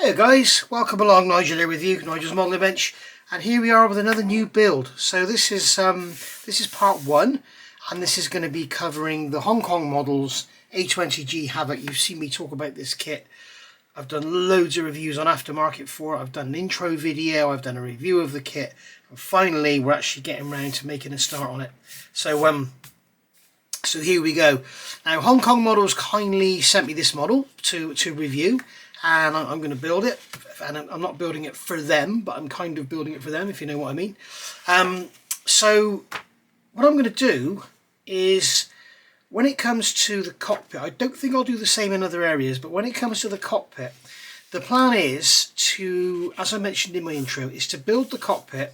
Hey guys, welcome along. Nigel here with you, Nigel's Modelling Bench, and here we are with another new build. So this is part one, and this is going to be covering the Hong Kong models A-20G Havoc. You've seen me talk about this kit. I've done loads of reviews on aftermarket for it. I've done an intro video, I've done a review of the kit, and finally we're actually getting around to making a start on it. So here we go. Now Hong Kong Models kindly sent me this model to review, and I'm going to build it, and I'm not building it for them, but I'm kind of building it for them, if you know what I mean. So what I'm going to do is, when it comes to the cockpit, I don't think I'll do the same in other areas, but when it comes to the cockpit, the plan is to, as I mentioned in my intro, is to build the cockpit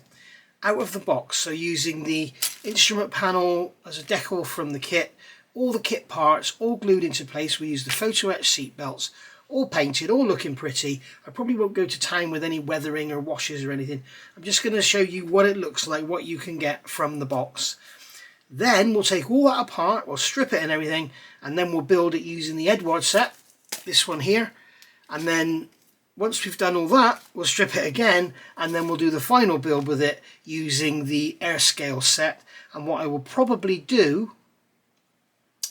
out of the box. So using the instrument panel as a decal from the kit, all the kit parts all glued into place. We use the photo etch seat belts, all painted, all looking pretty. I probably won't go to town with any weathering or washes or anything. I'm just going to show you what it looks like, what you can get from the box. Then we'll take all that apart, we'll strip it and everything, and then we'll build it using the Edward set, this one here. And then once we've done all that, we'll strip it again, and then we'll do the final build with it using the air scale set. And what I will probably do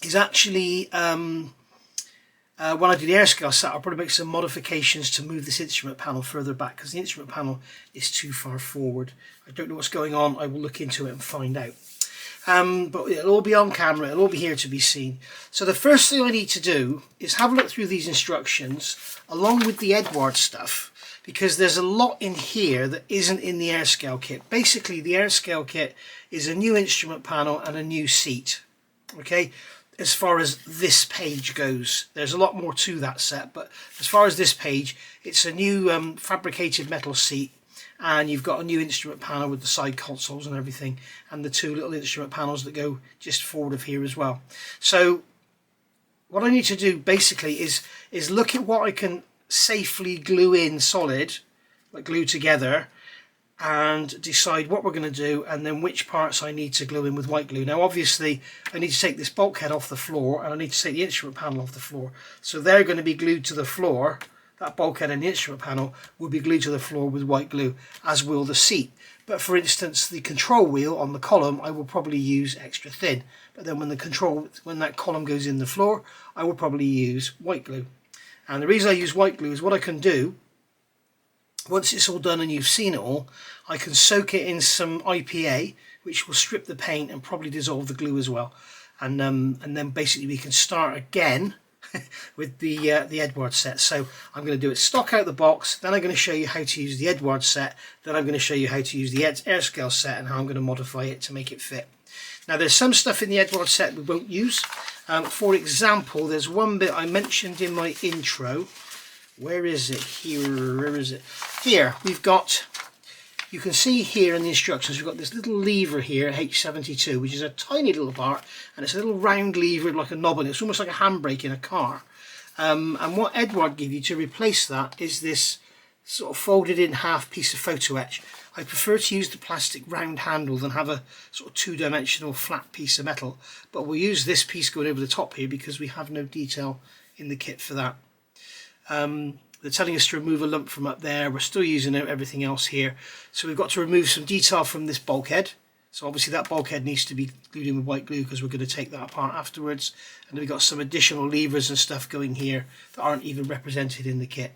is actually, when I do the air scale set, I'll probably make some modifications to move this instrument panel further back, because the instrument panel is too far forward. I don't know what's going on. I will look into it and find out. But it'll all be on camera, it'll all be here to be seen. So the first thing I need to do is have a look through these instructions along with the Edward stuff, because there's a lot in here that isn't in the air scale kit. Basically the air scale kit is a new instrument panel and a new seat. Okay, as far as this page goes, there's a lot more to that set, but as far as this page, it's a new fabricated metal seat, and you've got a new instrument panel with the side consoles and everything, and the two little instrument panels that go just forward of here as well. So what I need to do basically is look at what I can safely glue in solid, like glue together, and decide what we're going to do, and then which parts I need to glue in with white glue. Now obviously I need to take this bulkhead off the floor, and I need to take the instrument panel off the floor, so they're going to be glued to the floor. That bulkhead and the instrument panel will be glued to the floor with white glue, as will the seat. But for instance, the control wheel on the column I will probably use extra thin, but then when that column goes in the floor, I will probably use white glue. And the reason I use white glue is what I can do, once it's all done and you've seen it all, I can soak it in some IPA, which will strip the paint and probably dissolve the glue as well. And then basically we can start again with the Edward set. So I'm going to do it stock out the box, then I'm going to show you how to use the Edward set, then I'm going to show you how to use the air scale set and how I'm going to modify it to make it fit. Now there's some stuff in the Edward set we won't use. For example, there's one bit I mentioned in my intro. Where is it? Here, where is it? Here, we've got, you can see here in the instructions, we've got this little lever here, H72, which is a tiny little part, and it's a little round lever like a knob, and it's almost like a handbrake in a car. And what Edward give you to replace that is this sort of folded in half piece of photo etch. I prefer to use the plastic round handle than have a sort of two-dimensional flat piece of metal, but we'll use this piece going over the top here because we have no detail in the kit for that. They're telling us to remove a lump from up there. We're still using everything else here, so we've got to remove some detail from this bulkhead. So obviously that bulkhead needs to be glued in with white glue because we're going to take that apart afterwards. And then we've got some additional levers and stuff going here that aren't even represented in the kit.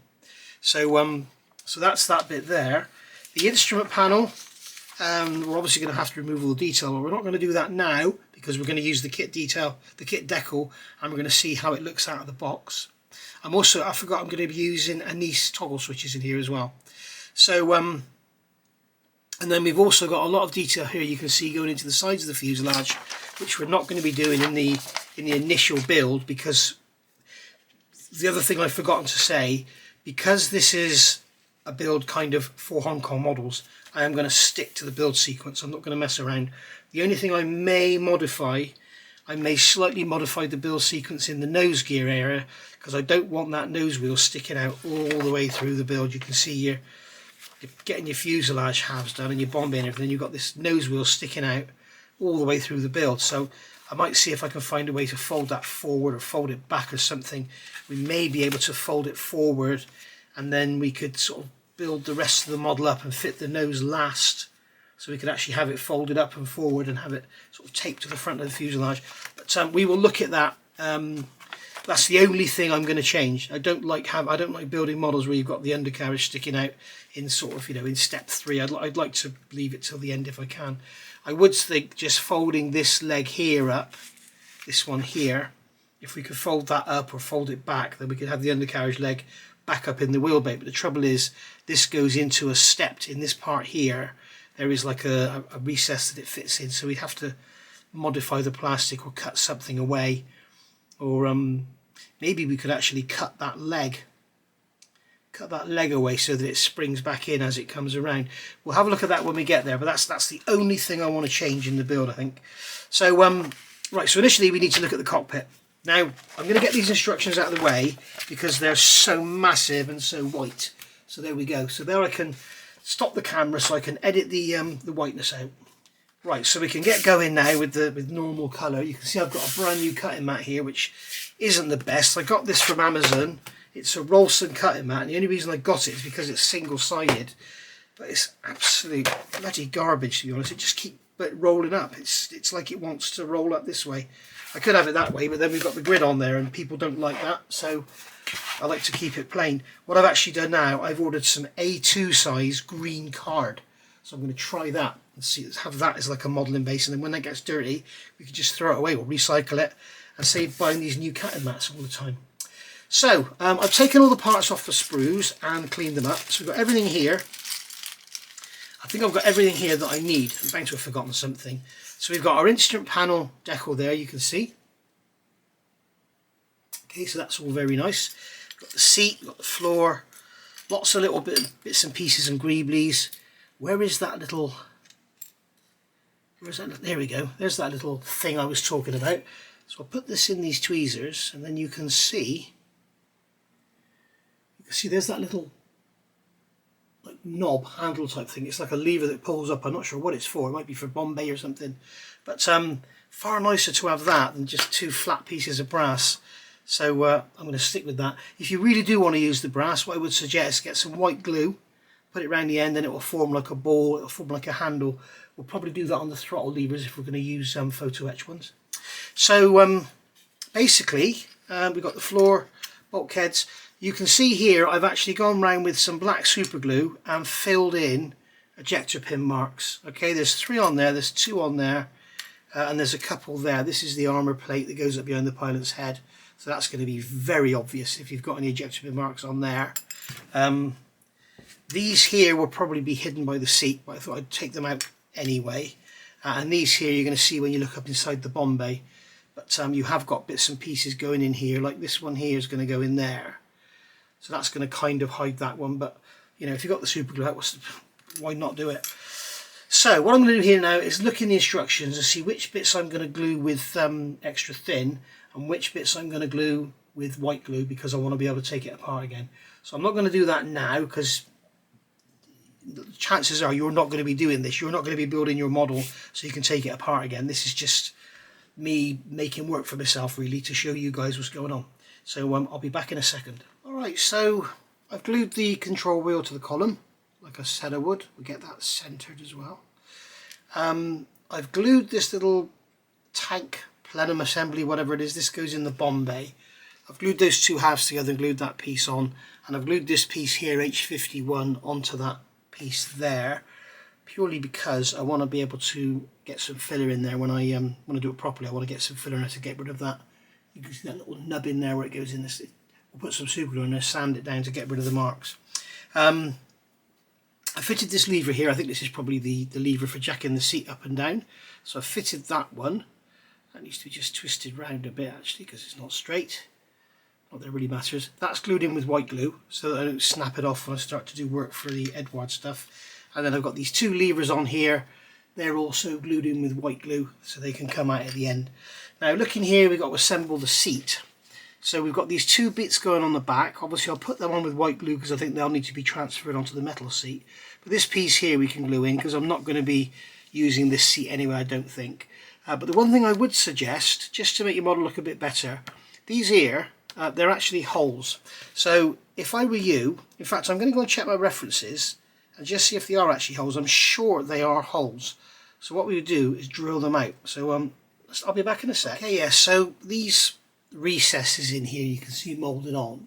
So so that's that bit there. The instrument panel, we're obviously going to have to remove all the detail, but we're not going to do that now because we're going to use the kit detail, the kit decal, and we're going to see how it looks out of the box. I forgot I'm going to be using anneal toggle switches in here as well. So and then we've also got a lot of detail here you can see going into the sides of the fuselage, which we're not going to be doing in the initial build, because the other thing I've forgotten to say, because this is a build kind of for Hong Kong models, I am going to stick to the build sequence. I'm not going to mess around. The only thing I may modify, I may slightly modify the build sequence in the nose gear area, because I don't want that nose wheel sticking out all the way through the build. You can see you're getting your fuselage halves done and your bombing and everything, you've got this nose wheel sticking out all the way through the build. So I might see if I can find a way to fold that forward or fold it back or something. We may be able to fold it forward and then we could sort of build the rest of the model up and fit the nose last, so we could actually have it folded up and forward and have it sort of taped to the front of the fuselage. But we will look at that. That's the only thing I'm going to change. I don't like building models where you've got the undercarriage sticking out in sort of, in step 3. I'd like to leave it till the end if I can. I would think just folding this leg here up, this one here, if we could fold that up or fold it back, then we could have the undercarriage leg back up in the wheelbase. But the trouble is, this goes into a stepped, in this part here, there is like a recess that it fits in, so we'd have to modify the plastic or cut something away, or maybe we could actually cut that leg away so that it springs back in as it comes around. We'll have a look at that when we get there, but that's the only thing I want to change in the build, I think. So right, so initially we need to look at the cockpit. Now I'm going to get these instructions out of the way because they're so massive and so white. So there we go. So there I can stop the camera so I can edit the whiteness out. Right, so we can get going now with normal colour. You can see I've got a brand new cutting mat here, which isn't the best. I got this from Amazon. It's a Rolson cutting mat, and the only reason I got it is because it's single-sided. But it's absolute bloody garbage, to be honest. It just keeps rolling up. It's like it wants to roll up this way. I could have it that way, but then we've got the grid on there, and people don't like that, so I like to keep it plain. What I've actually done now, I've ordered some A2 size green card. So I'm going to try that and see, have that as like a modelling base, and then when that gets dirty, we can just throw it away or recycle it and save buying these new cutting mats all the time. So I've taken all the parts off the sprues and cleaned them up. So we've got everything here. I think I've got everything here that I need. I'm bound to have forgotten something. So we've got our instrument panel decal there, you can see. Okay, so that's all very nice. Got the seat, got the floor, lots of little bits and pieces and greeblies. Where is that little... Where's that? There we go. There's that little thing I was talking about. So I'll put this in these tweezers, and then you can see there's that little like knob handle type thing. It's like a lever that pulls up. I'm not sure what it's for. It might be for Bombay or something, but far nicer to have that than just 2 flat pieces of brass. So I'm going to stick with that. If you really do want to use the brass, what I would suggest, get some white glue, put it around the end, and it will form like a ball. It'll form like a handle. We'll probably do that on the throttle levers if we're going to use photo etch ones. So basically we've got the floor bulkheads. You can see here I've actually gone round with some black super glue and filled in ejector pin marks. Okay, there's 3 on there, there's 2 on there, and there's a couple there. This is the armour plate that goes up behind the pilot's head, so that's going to be very obvious if you've got any ejector pin marks on there. These here will probably be hidden by the seat, but I thought I'd take them out anyway. And these here you're going to see when you look up inside the bomb bay, but you have got bits and pieces going in here, like this one here is going to go in there, so that's going to kind of hide that one. But if you've got the super glue out, why not do it? So what I'm going to do here now is look in the instructions and see which bits I'm going to glue with extra thin and which bits I'm going to glue with white glue, because I want to be able to take it apart again. So I'm not going to do that now, because the chances are you're not going to be doing this. You're not going to be building your model so you can take it apart again. This is just me making work for myself, really, to show you guys what's going on. So I'll be back in a second. Alright, so I've glued the control wheel to the column like I said I would. We'll get that centered as well. I've glued this little tank plenum assembly, whatever it is. This goes in the bomb bay. I've glued those 2 halves together and glued that piece on, and I've glued this piece here, H51, onto that piece there, purely because I want to be able to get some filler in there when I want to do it properly. I want to get some filler in there to get rid of that. You can see that little nub in there where it goes in this. We'll put some super glue in there, sand it down to get rid of the marks. I fitted this lever here. I think this is probably the lever for jacking the seat up and down. So I fitted that one. That needs to be just twisted round a bit actually, because it's not straight. Not that it really matters. That's glued in with white glue so that I don't snap it off when I start to do work for the Edward stuff. And then I've got these 2 levers on here. They're also glued in with white glue so they can come out at the end. Now looking here, we've got to assemble the seat. So we've got these 2 bits going on the back. Obviously I'll put them on with white glue because I think they'll need to be transferred onto the metal seat. But this piece here we can glue in because I'm not going to be using this seat anyway, I don't think. But the one thing I would suggest, just to make your model look a bit better, these here they're actually holes. So if I were you, in fact I'm going to go and check my references and just see if they are actually holes. I'm sure they are holes. So what we would do is drill them out. So I'll be back in a sec. Okay, yeah, so these recesses in here you can see moulded on,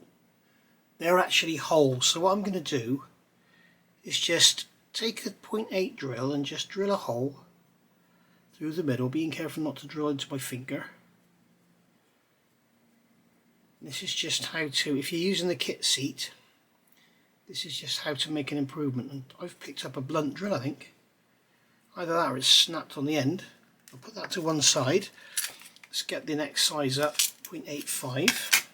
they're actually holes. So what I'm going to do is just take a 0.8 drill and just drill a hole through the middle, being careful not to drill into my finger. This is just how to, if you're using the kit seat, this is just how to make an improvement. And I've picked up a blunt drill, I think. Either that or it's snapped on the end. I'll put that to one side. Let's get the next size up, 0.85.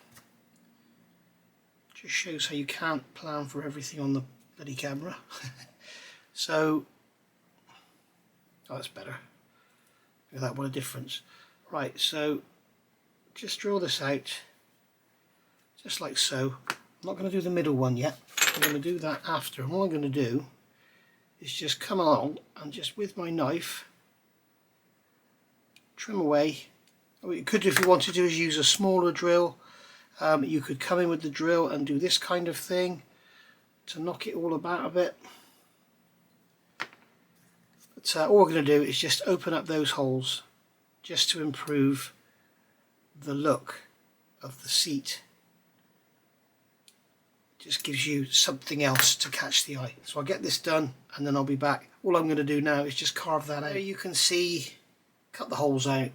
Just shows how you can't plan for everything on the bloody camera. So, oh, that's better. Look at that, what a difference. Right, so just draw this out, just like so. I'm not going to do the middle one yet. I'm going to do that after. And what I'm going to do is just come along and just with my knife trim away. What you could do if you wanted to is use a smaller drill. You could come in with the drill and do this kind of thing to knock it all about a bit. But all we're going to do is just open up those holes just to improve the look of the seat. Just gives you something else to catch the eye. So I'll get this done and then I'll be back. All I'm going to do now is just carve that out. There you can see, cut the holes out.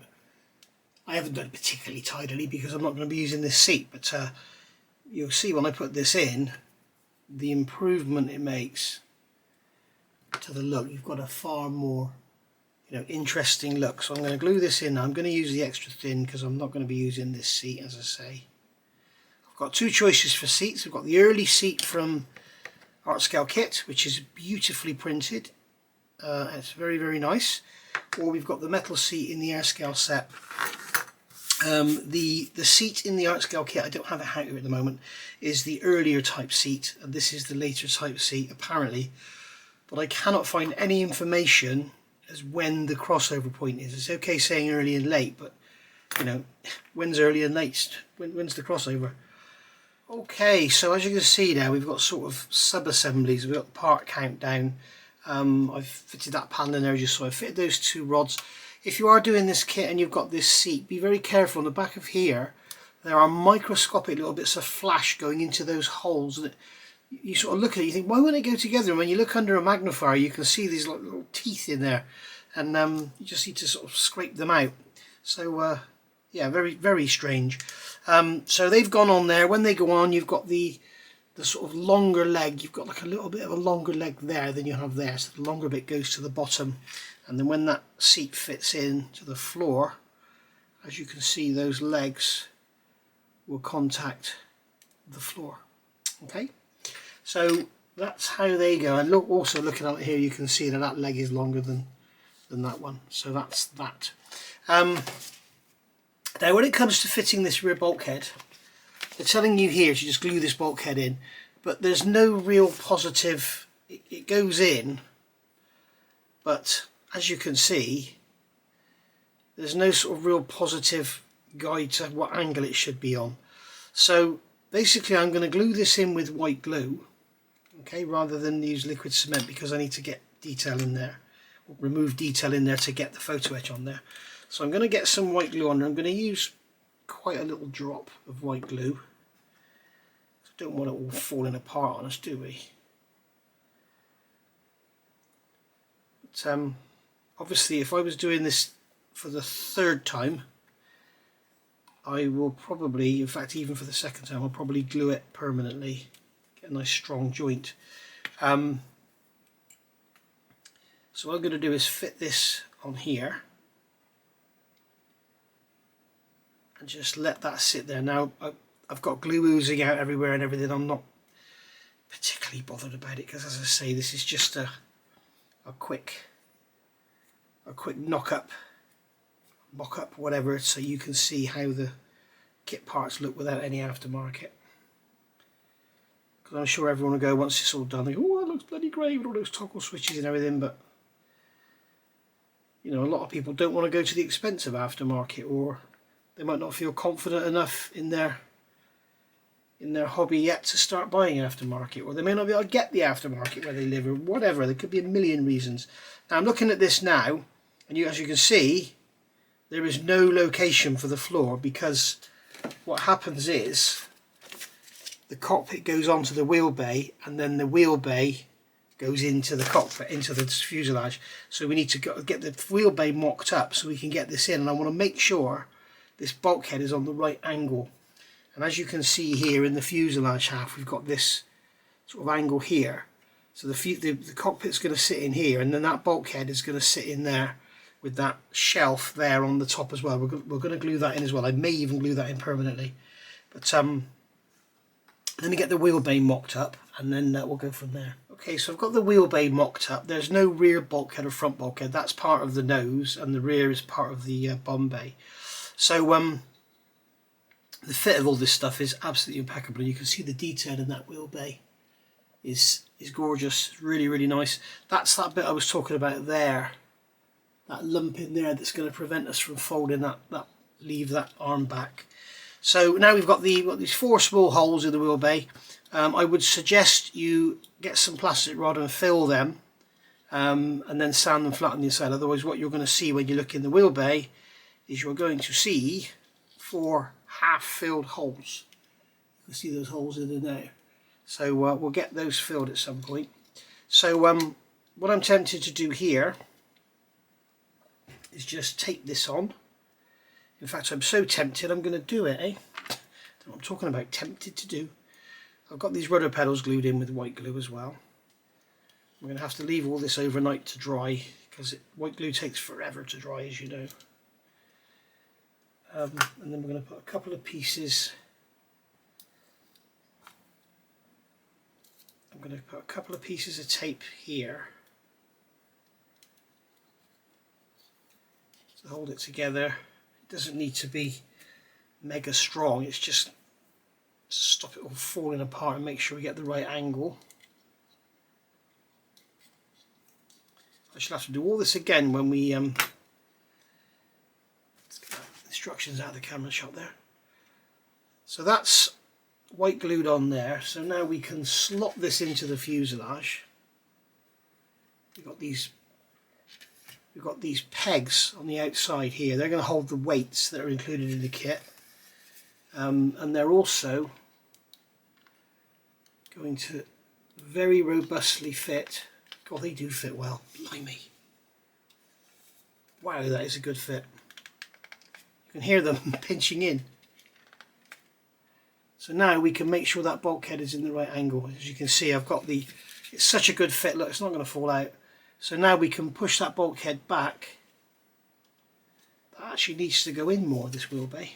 I haven't done it particularly tidily because I'm not going to be using this seat, but you'll see when I put this in the improvement it makes to the look. You've got a far more, you know, interesting look. So I'm going to glue this in. I'm going to use the extra thin because I'm not going to be using this seat, as I say. I've got two choices for seats. I've got the early seat from Art Scale Kit, which is beautifully printed. It's very, very nice. Or we've got the metal seat in the Air Scale set. The seat in the Art Scale Kit, I don't have it out here at the moment, is the earlier type seat, and this is the later type seat apparently, but I cannot find any information as when the crossover point is. It's okay saying early and late, but you know, when's early and late? When's the crossover? Okay, so as you can see now, we've got sort of sub-assemblies. We've got the part countdown. I've fitted that panel in there just so I fitted those two rods. If you are doing this kit and you've got this seat, be very careful. On the back of here, there are microscopic little bits of flash going into those holes. And you sort of look at it, you think, why wouldn't they go together? And when you look under a magnifier, you can see these little teeth in there. And you just need to sort of scrape them out. So, yeah, very, very strange. So they've gone on there. When they go on, you've got the sort of longer leg. You've got like a little bit of a longer leg there than you have there. So the longer bit goes to the bottom. And then when that seat fits in to the floor, as you can see, those legs will contact the floor. Okay, so that's how they go. And look, also looking at it here, you can see that that leg is longer than that one. So that's that. Now when it comes to fitting this rear bulkhead, they're telling you here to just glue this bulkhead in, but there's no real positive. It goes in, but as you can see, there's no sort of real positive guide to what angle it should be on. So basically I'm going to glue this in with white glue, okay, rather than use liquid cement, because I need to get detail in there, or remove detail in there to get the photo etch on there. So I'm going to get some white glue on there. I'm going to use quite a little drop of white glue. Don't want it all falling apart on us, do we? But, obviously, if I was doing this for the third time, I will probably, in fact, even for the second time, I'll probably glue it permanently, get a nice strong joint. So what I'm going to do is fit this on here and just let that sit there. Now, I've got glue oozing out everywhere and everything. I'm not particularly bothered about it because, as I say, this is just a quick mock-up, whatever, so you can see how the kit parts look without any aftermarket. Because I'm sure everyone will go, once it's all done, they go, oh, that looks bloody great with all those toggle switches and everything, but you know, a lot of people don't want to go to the expense of aftermarket, or they might not feel confident enough in their in their hobby yet to start buying aftermarket, or they may not be able to get the aftermarket where they live, or whatever. There could be a million reasons. Now I'm looking at this now, and as you can see, there is no location for the floor, because what happens is the cockpit goes onto the wheel bay, and then the wheel bay goes into the cockpit, into the fuselage. So we need to get the wheel bay mocked up so we can get this in, and I want to make sure this bulkhead is on the right angle. And as you can see here in the fuselage half, we've got this sort of angle here. So the cockpit's going to sit in here, and then that bulkhead is going to sit in there with that shelf there on the top as well. We're going to glue that in as well. I may even glue that in permanently. But let me get the wheel bay mocked up, and then we'll go from there. Okay, so I've got the wheel bay mocked up. There's no rear bulkhead or front bulkhead. That's part of the nose, and the rear is part of the bomb bay. So the fit of all this stuff is absolutely impeccable. You can see the detail in that wheel bay is gorgeous. Really, really nice. That's that bit I was talking about there. That lump in there that's going to prevent us from folding leave that arm back. So now we've got these 4 small holes in the wheel bay. I would suggest you get some plastic rod and fill them, and then sand them flat on the inside. Otherwise, what you're going to see when you look in the wheel bay is you're going to see 4 half-filled holes. You can see those holes in there now. So we'll get those filled at some point. So what I'm tempted to do here is just tape this on. In fact, I'm so tempted I'm going to do it, eh? That's what I'm talking about, tempted to do. I've got these rudder pedals glued in with white glue as well. I'm going to have to leave all this overnight to dry, because white glue takes forever to dry, as you know. And then we're going to put a couple of pieces. I'm going to put a couple of pieces of tape here to hold it together. It doesn't need to be mega strong, it's just to stop it all falling apart and make sure we get the right angle. I shall have to do all this again when we let's get the instructions out of the camera shot there. So that's white glued on there. So now we can slot this into the fuselage. We've got these pegs on the outside here. They're going to hold the weights that are included in the kit, and they're also going to very robustly fit. God, they do fit well. Blimey. Wow, that is a good fit. You can hear them pinching in. So now we can make sure that bulkhead is in the right angle. As you can see, it's such a good fit. Look, it's not going to fall out. So now we can push that bulkhead back. That actually needs to go in more, this wheel bay.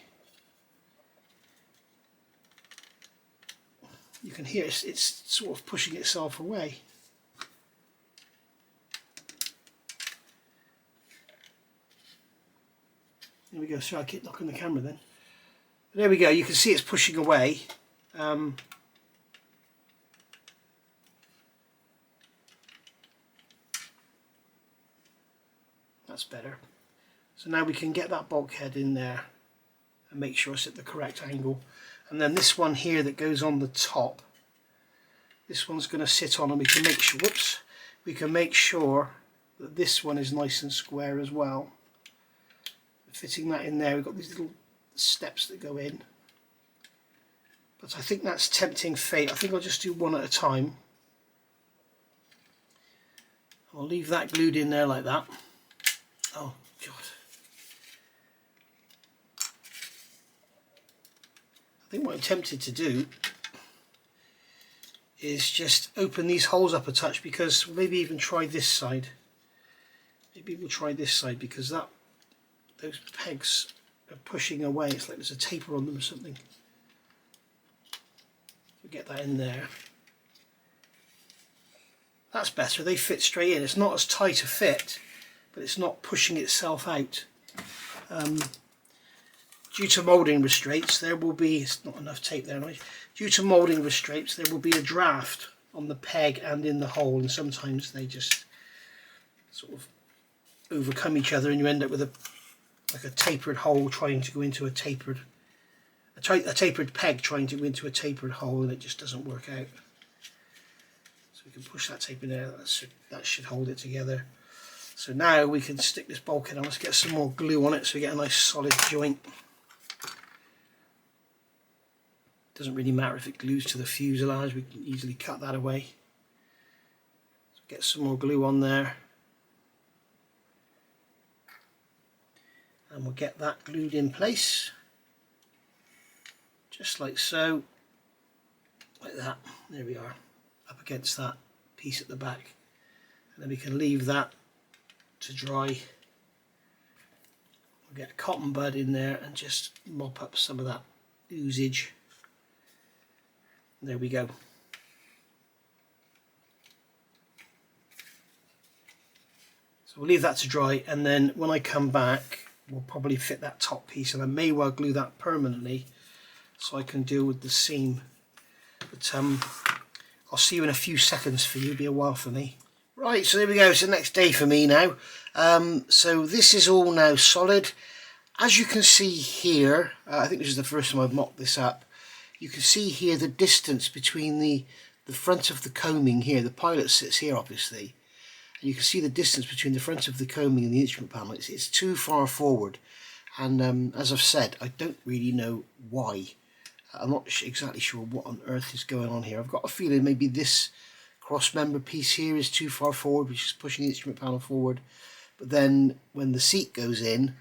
You can hear it's sort of pushing itself away. There we go. So I'll keep knocking the camera then. There we go. You can see it's pushing away. That's better. So now we can get that bulkhead in there and make sure it's at the correct angle. And then this one here that goes on the top, this one's going to sit on, and we can make sure, whoops, we can make sure that this one is nice and square as well. Fitting that in there, we've got these little steps that go in. But I think that's tempting fate. I think I'll just do one at a time. I'll leave that glued in there like that. Oh God. I think what I'm tempted to do is just open these holes up a touch, because maybe even try this side. Maybe we'll try this side, because those pegs are pushing away. It's like there's a taper on them or something. We'll get that in there. That's better. They fit straight in. It's not as tight a fit, but it's not pushing itself out. Due to moulding restraints, there will be, it's not enough tape there, right? Due to moulding restraints, there will be a draft on the peg and in the hole, and sometimes they just sort of overcome each other, and you end up with like a tapered hole trying to go into a tapered a tapered peg trying to go into a tapered hole, and it just doesn't work out. So we can push that tape in there, that should hold it together. So now we can stick this bulkhead on. Let's get some more glue on it so we get a nice solid joint. Doesn't really matter if it glues to the fuselage, we can easily cut that away. So get some more glue on there. And we'll get that glued in place. Just like so. Like that. There we are. Up against that piece at the back. And then we can leave that to dry. We'll get a cotton bud in there and just mop up some of that oozage. There we go. So we'll leave that to dry, and then when I come back we'll probably fit that top piece, and I may well glue that permanently so I can deal with the seam. But I'll see you in a few seconds. For you, it'll be a while for me. Right, so there we go. It's the next day for me now. So this is all now solid. As you can see here, I think this is the first time I've mocked this up. You can see here the distance between the front of the coaming here. The pilot sits here, obviously. And you can see the distance between the front of the coaming and the instrument panel. It's too far forward. And as I've said, I don't really know why. I'm not exactly sure what on earth is going on here. I've got a feeling maybe this cross member piece here is too far forward, which is pushing the instrument panel forward. But then when the seat goes in,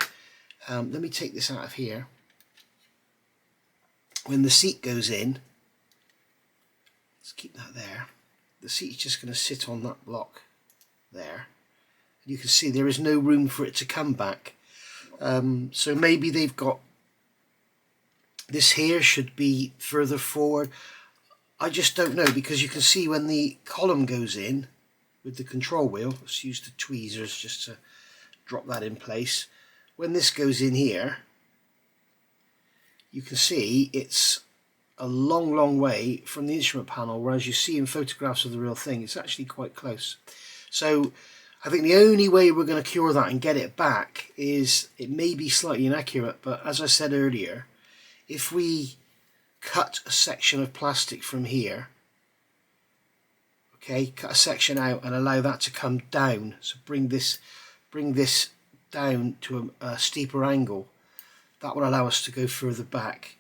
let me take this out of here. When the seat goes in, let's keep that there. The seat is just going to sit on that block there. You can see there is no room for it to come back. So maybe they've got this here should be further forward. I just don't know, because you can see when the column goes in with the control wheel, let's use the tweezers just to drop that in place. When this goes in here, you can see it's a long way from the instrument panel, whereas you see in photographs of the real thing it's actually quite close. So I think the only way we're going to cure that and get it back is, it may be slightly inaccurate, but as I said earlier, if we cut a section of plastic from here, okay, cut a section out and allow that to come down, so bring this down to a steeper angle, that will allow us to go further back.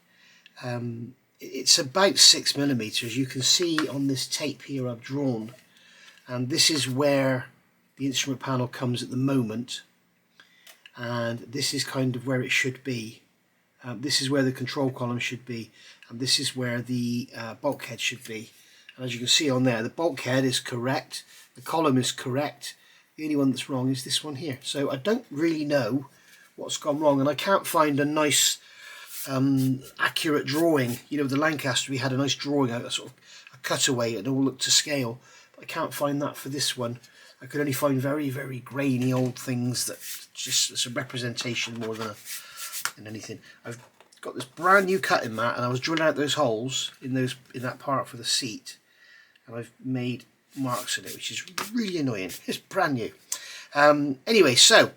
It's about 6mm, you can see on this tape here I've drawn, and this is where the instrument panel comes at the moment, and this is kind of where it should be. This is where the control column should be, and this is where the bulkhead should be. And as you can see on there, the bulkhead is correct, the column is correct, the only one that's wrong is this one here. So I don't really know what's gone wrong, and I can't find a nice accurate drawing. You know, with the Lancaster we had a nice drawing, a sort of a cutaway, and it all looked to scale, but I can't find that for this one. I could only find very grainy old things that just, it's a representation more than anything. I've got this brand new cutting mat, and I was drilling out those holes in that part for the seat, and I've made marks in it, which is really annoying. It's brand new. Anyway, so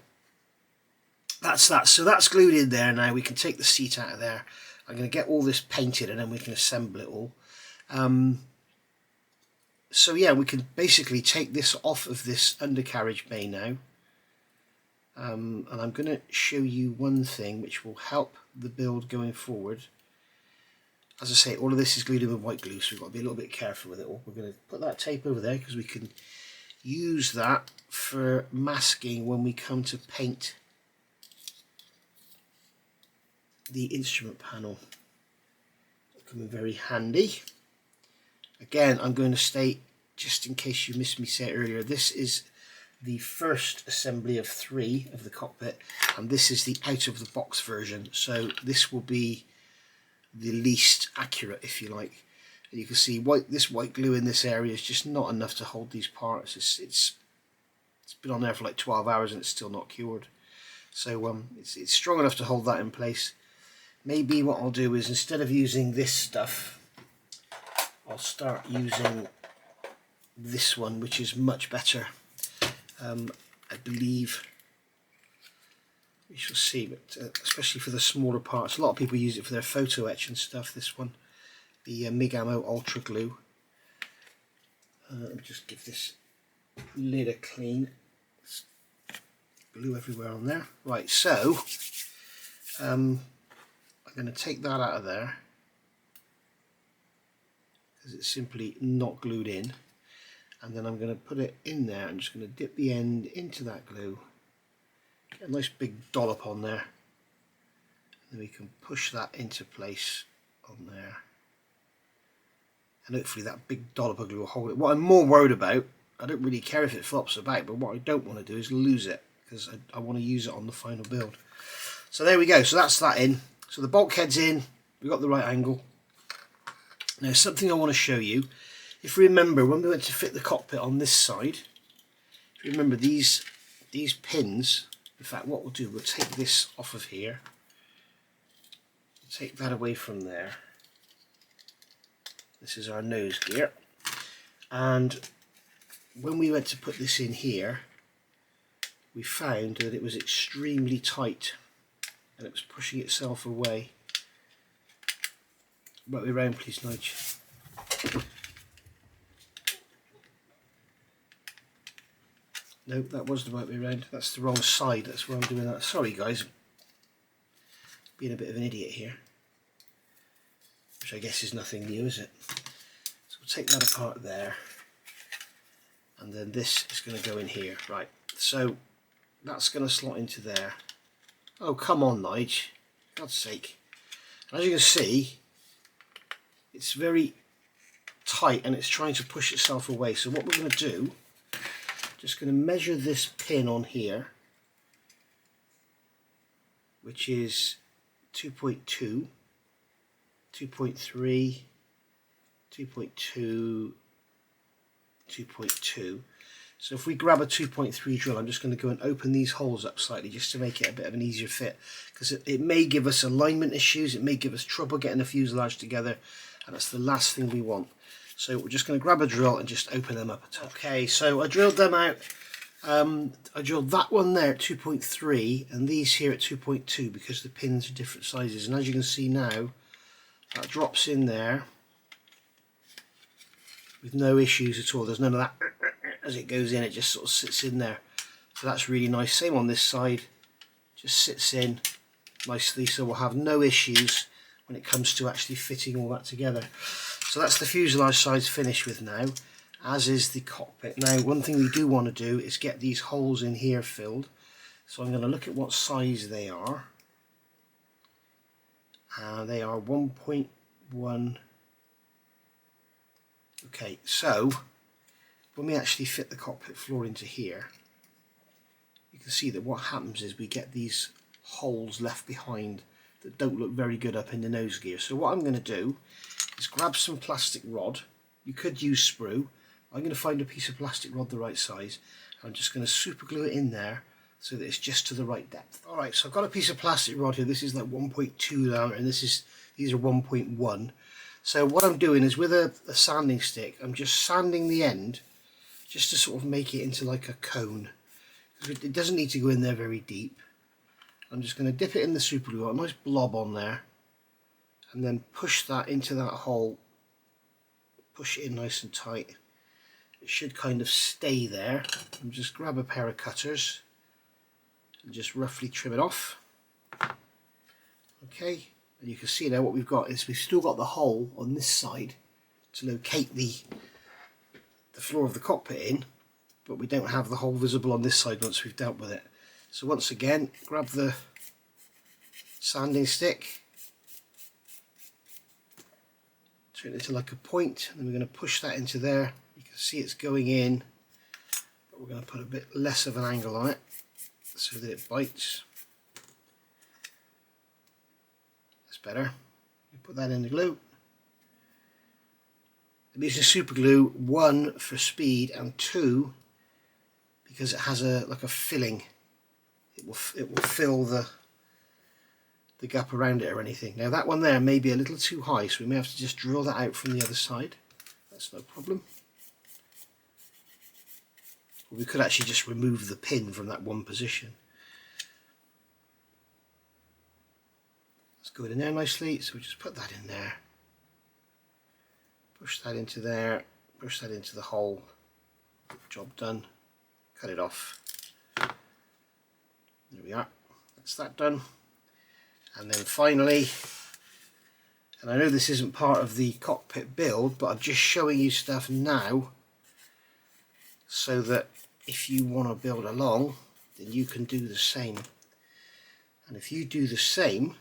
that's that. So that's glued in there now. We can take the seat out of there. I'm going to get all this painted, and then we can assemble it all. So yeah, we can basically take this off of this undercarriage bay now. And I'm going to show you one thing which will help the build going forward. As I say, all of this is glued in with white glue, so we've got to be a little bit careful with it all. We're going to put that tape over there because we can use that for masking when we come to paint the instrument panel. It'll come in very handy. Again, I'm going to state, just in case you missed me say it earlier, this is the first assembly of 3 of the cockpit, and this is the out of the box version, so this will be the least accurate, if you like. And you can see this white glue in this area is just not enough to hold these parts. It's been on there for like 12 hours and it's still not cured, so it's strong enough to hold that in place. Maybe what I'll do is, instead of using this stuff, I'll start using this one, which is much better. I believe You shall see, but especially for the smaller parts, a lot of people use it for their photo etch and stuff. This one, the MIG Ammo Ultra Glue. Let me just give this lid a clean. There's glue everywhere on there. Right, so I'm going to take that out of there because it's simply not glued in, and then I'm going to put it in there. I'm just going to dip the end into that glue, get a nice big dollop on there, and then we can push that into place on there, and hopefully that big dollop of glue will hold it. What I'm more worried about, I don't really care if it flops about, but what I don't want to do is lose it, because I want to use it on the final build. So there we go, so that's that in. So the bulkhead's in, we've got the right angle. Now something I want to show you, if you remember when we went to fit the cockpit on this side, if you remember these pins, in fact what we'll do, we'll take this off of here, take that away from there. This is our nose gear, and when we went to put this in here, we found that it was extremely tight and it was pushing itself away. Right way round please, Nige. No, that was the right way round. That's the wrong side. That's why I'm doing that. Sorry guys, being a bit of an idiot here, which I guess is nothing new, is it? So we'll take that apart there, and then this is going to go in here. Right, so that's going to slot into there. Oh come on Nige, God's sake. As you can see, it's very tight and it's trying to push itself away. So what we're going to do, just going to measure this pin on here, which is 2.2, 2.3, 2.2, 2.2. So if we grab a 2.3 drill, I'm just going to go and open these holes up slightly just to make it a bit of an easier fit, because it may give us alignment issues, it may give us trouble getting the fuselage together, and that's the last thing we want. So we're just going to grab a drill and just open them up a top. Okay, so I drilled them out. I drilled that one there at 2.3 and these here at 2.2 because the pins are different sizes, and as you can see now, that drops in there with no issues at all. There's none of that as it goes in, it just sort of sits in there. So that's really nice. Same on this side, just sits in nicely, so we'll have no issues when it comes to actually fitting all that together. So that's the fuselage sides finished with now, as is the cockpit. Now one thing we do want to do is get these holes in here filled, so I'm going to look at what size they are. They are 1.1. Okay, so when we actually fit the cockpit floor into here, you can see that what happens is we get these holes left behind that don't look very good up in the nose gear. So what I'm going to do is grab some plastic rod. You could use sprue. I'm going to find a piece of plastic rod the right size. I'm just going to super glue it in there so that it's just to the right depth. Alright, so I've got a piece of plastic rod here. This is like 1.2 diameter and these are 1.1. So what I'm doing is with a sanding stick, I'm just sanding the end just to sort of make it into like a cone. It doesn't need to go in there very deep. I'm just going to dip it in the super glue, a nice blob on there, and then push that into that hole, push it in nice and tight. It should kind of stay there, and just grab a pair of cutters and just roughly trim it off. Okay, and you can see now what we've got is we've still got the hole on this side to locate the floor of the cockpit in, but we don't have the hole visible on this side once we've dealt with it. So once again, grab the sanding stick, turn it into like a point, and then we're going to push that into there. You can see it's going in, but we're going to put a bit less of an angle on it so that it bites. That's better. You put that in the glue. I'm using super glue, 1 for speed and 2 because it has like a filling. It will fill the gap around it or anything. Now that one there may be a little too high, so we may have to just drill that out from the other side. That's no problem. Or we could actually just remove the pin from that one position. go in there nicely, so we just put that in there, push that into there, push that into the hole, job done, cut it off. There we are, that's that done. And then finally, and I know this isn't part of the cockpit build, but I'm just showing you stuff now so that if you want to build along, then you can do the same. And if you do the same,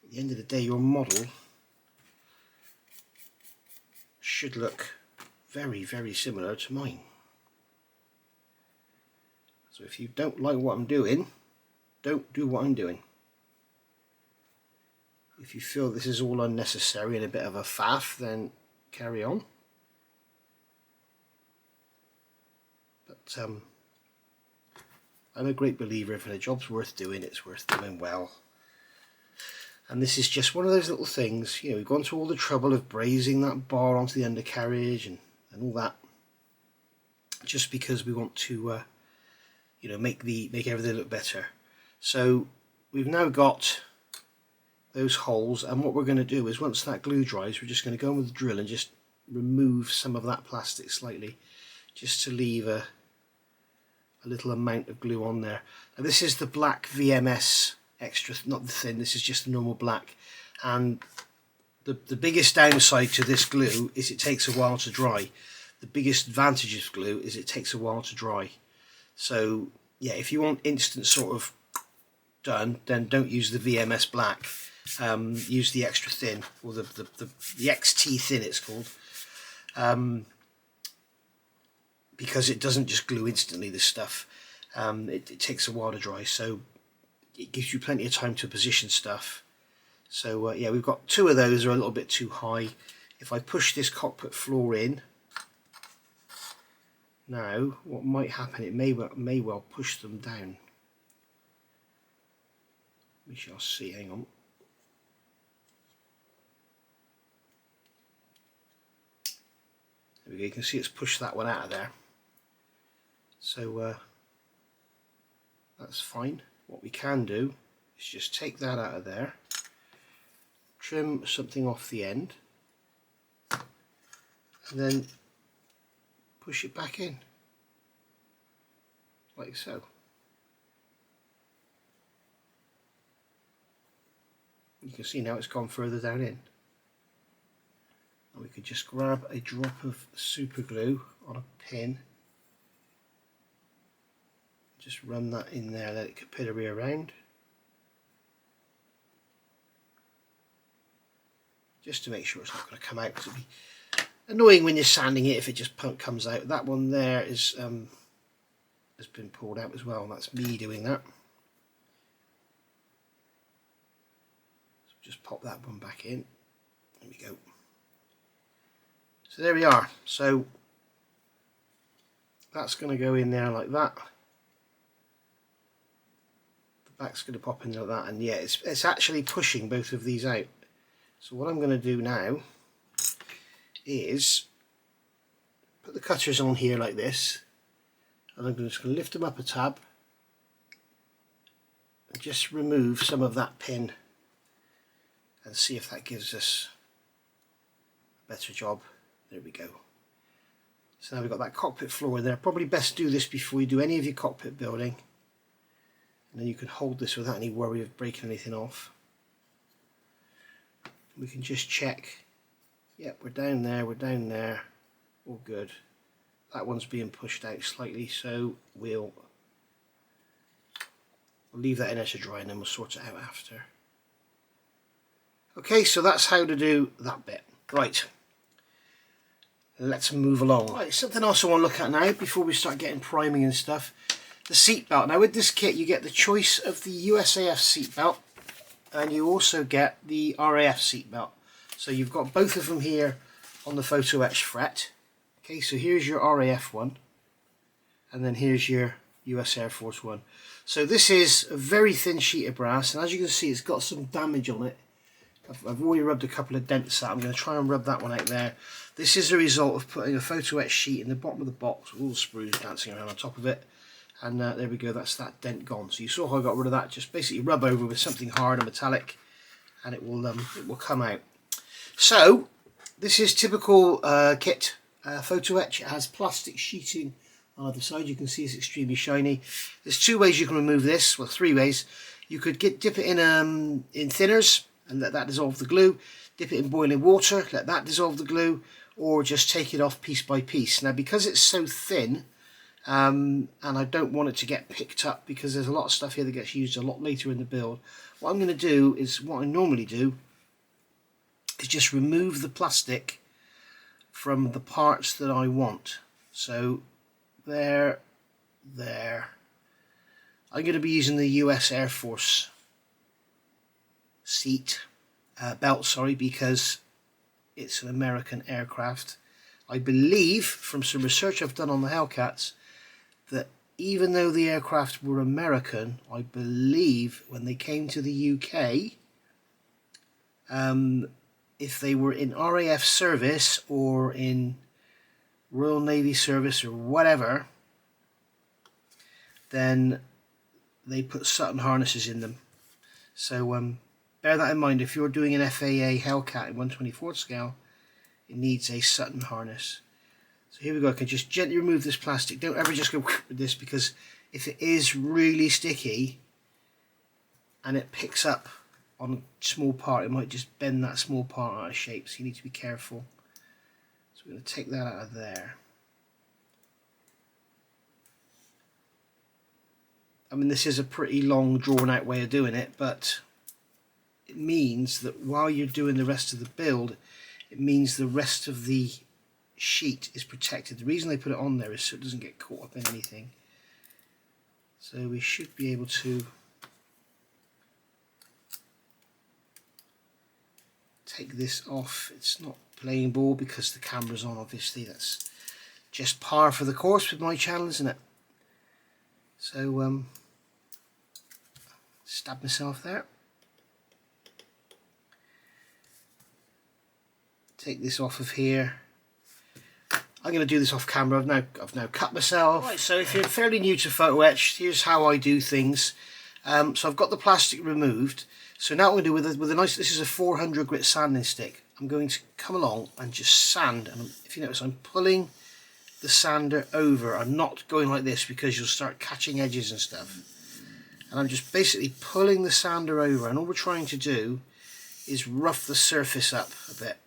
at the end of the day your model should look very, very similar to mine. So if you don't like what I'm doing, don't do what I'm doing. If you feel this is all unnecessary and a bit of a faff, then carry on. But I'm a great believer if a job's worth doing, it's worth doing well. And this is just one of those little things, you know, we've gone through all the trouble of brazing that bar onto the undercarriage and all that, just because we want to, you know, make everything look better. So we've now got those holes, and what we're going to do is once that glue dries, we're just going to go in with the drill and just remove some of that plastic slightly, just to leave a little amount of glue on there. Now this is the black VMS extra, not the thin, this is just the normal black, and the biggest downside to this glue is it takes a while to dry. The biggest advantage of glue is it takes a while to dry. So yeah, if you want instant sort of done, then don't use the VMS black, use the extra thin, or the XT thin it's called, because it doesn't just glue instantly, this stuff. It takes a while to dry, so it gives you plenty of time to position stuff. So yeah, we've got two of those are a little bit too high. If I push this cockpit floor in now, what might happen, it may well push them down. We shall see, hang on. There we go, you can see it's pushed that one out of there. So that's fine. What we can do is just take that out of there, trim something off the end, and then push it back in, like so. You can see now it's gone further down in. And we could just grab a drop of super glue on a pin, just run that in there, let it capillary around, just to make sure it's not going to come out, because it'd be annoying when you're sanding it if it just comes out. That one there is has been pulled out as well, and that's me doing that. So just pop that one back in. There we go. So there we are. So that's going to go in there like that. The back's going to pop in like that, and yeah, it's actually pushing both of these out. So what I'm going to do now is put the cutters on here like this, and I'm just going to lift them up a tab and just remove some of that pin and see if that gives us a better job. There we go. So now we've got that cockpit floor in there. Probably best do this before you do any of your cockpit building, and then you can hold this without any worry of breaking anything off. We can just check, yep, we're down there, all good. That one's being pushed out slightly, so we'll leave that in there to dry, and then we'll sort it out after. Okay, so that's how to do that bit. Right, let's move along. Right, something else I want to look at now before we start getting priming and stuff. The seat belt. Now with this kit you get the choice of the USAF seat belt, and you also get the RAF seat belt. So you've got both of them here on the photo etch fret. Okay, so here's your RAF one, and then here's your US Air Force one. So this is a very thin sheet of brass, and as you can see it's got some damage on it. I've already rubbed a couple of dents out. I'm going to try and rub that one out there. This is a result of putting a photo etch sheet in the bottom of the box with all the sprues dancing around on top of it, And there we go, that's that dent gone. So you saw how I got rid of that. Just basically rub over with something hard and metallic, and it will come out. So this is typical kit photo etch. It has plastic sheeting on either side. You can see it's extremely shiny. There's two ways you can remove this, well, three ways. You could dip it in thinners and let that dissolve the glue. Dip it in boiling water, let that dissolve the glue, or just take it off piece by piece. Now, because it's so thin, and I don't want it to get picked up because there's a lot of stuff here that gets used a lot later in the build, what I'm going to do is what I normally do is just remove the plastic from the parts that I want. So there. I'm going to be using the US Air Force belt, sorry, because it's an American aircraft. I believe from some research I've done on the Hellcats that even though the aircraft were American, I believe when they came to the UK, if they were in RAF service or in Royal Navy service or whatever, then they put Sutton harnesses in them. So bear that in mind. If you're doing an FAA Hellcat in 1/24 scale, it needs a Sutton harness. So here we go. I can just gently remove this plastic. Don't ever just go with this, because if it is really sticky and it picks up on a small part, it might just bend that small part out of shape, so you need to be careful. So we're going to take that out of there. I mean, this is a pretty long, drawn-out way of doing it, but it means that while you're doing the rest of the build, it means the rest of the sheet is protected. The reason they put it on there is so it doesn't get caught up in anything. So we should be able to take this off. It's not playing ball because the camera's on, obviously. That's just par for the course with my channel, isn't it? So stab myself there. Take this off of here. I'm going to do this off camera. I've now cut myself. Right, so if you're fairly new to photo etch, here's how I do things. So I've got the plastic removed. So now what I'm going to do with a nice, this is a 400 grit sanding stick. I'm going to come along and just sand. And if you notice, I'm pulling the sander over. I'm not going like this because you'll start catching edges and stuff. And I'm just basically pulling the sander over. And all we're trying to do is rough the surface up a bit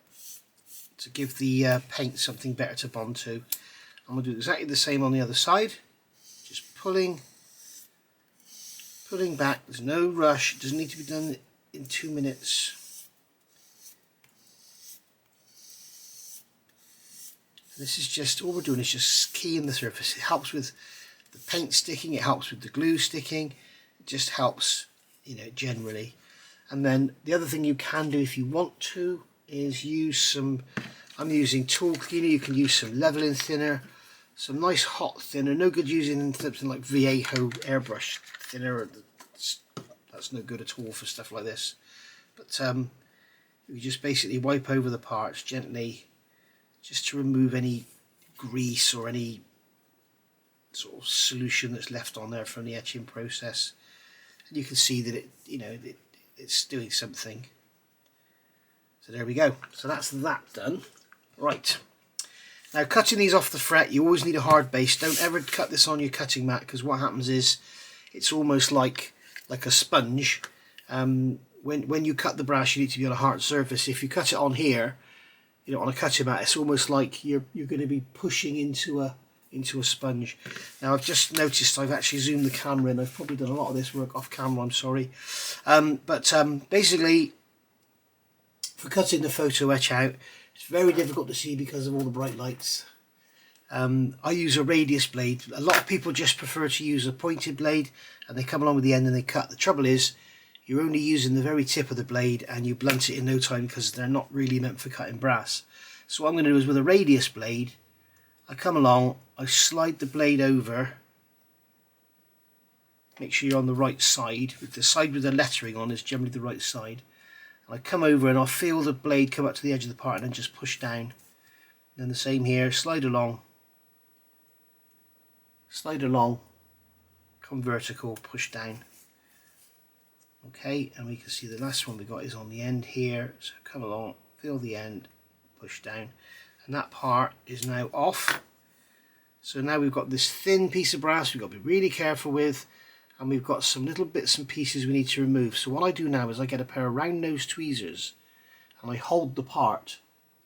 to give the paint something better to bond to. I'm going to do exactly the same on the other side. Just pulling back. There's no rush. It doesn't need to be done in 2 minutes. This is just, all we're doing is just keying the surface. It helps with the paint sticking, it helps with the glue sticking, it just helps, you know, generally. And then the other thing you can do if you want to is use some, I'm using tool cleaner. You can use some leveling thinner, some nice hot thinner. No good using something like Viejo airbrush thinner. That's no good at all for stuff like this. But you just basically wipe over the parts gently, just to remove any grease or any sort of solution that's left on there from the etching process. And you can see that it, you know, it's doing something. So there we go. So that's that done. Right. Now cutting these off the fret, you always need a hard base. Don't ever cut this on your cutting mat, because what happens is it's almost like a sponge. When you cut the brass, you need to be on a hard surface. If you cut it on here, you know, on a cutting mat, it's almost like you're going to be pushing into a sponge. Now I've just noticed I've actually zoomed the camera in. I've probably done a lot of this work off camera, I'm sorry. Basically, for cutting the photo etch out, it's very difficult to see because of all the bright lights. I use a radius blade. A lot of people just prefer to use a pointed blade, and they come along with the end and they cut. The trouble is, you're only using the very tip of the blade and you blunt it in no time, because they're not really meant for cutting brass. So what I'm going to do is, with a radius blade, I come along, I slide the blade over. Make sure you're on the right side. The side with the lettering on is generally the right side. And I come over and I'll feel the blade come up to the edge of the part and then just push down. And then the same here, slide along, come vertical, push down. Okay, and we can see the last one we got is on the end here, so come along, feel the end, push down, and that part is now off. So now we've got this thin piece of brass we've got to be really careful with, and we've got some little bits and pieces we need to remove. So what I do now is I get a pair of round nose tweezers and I hold the part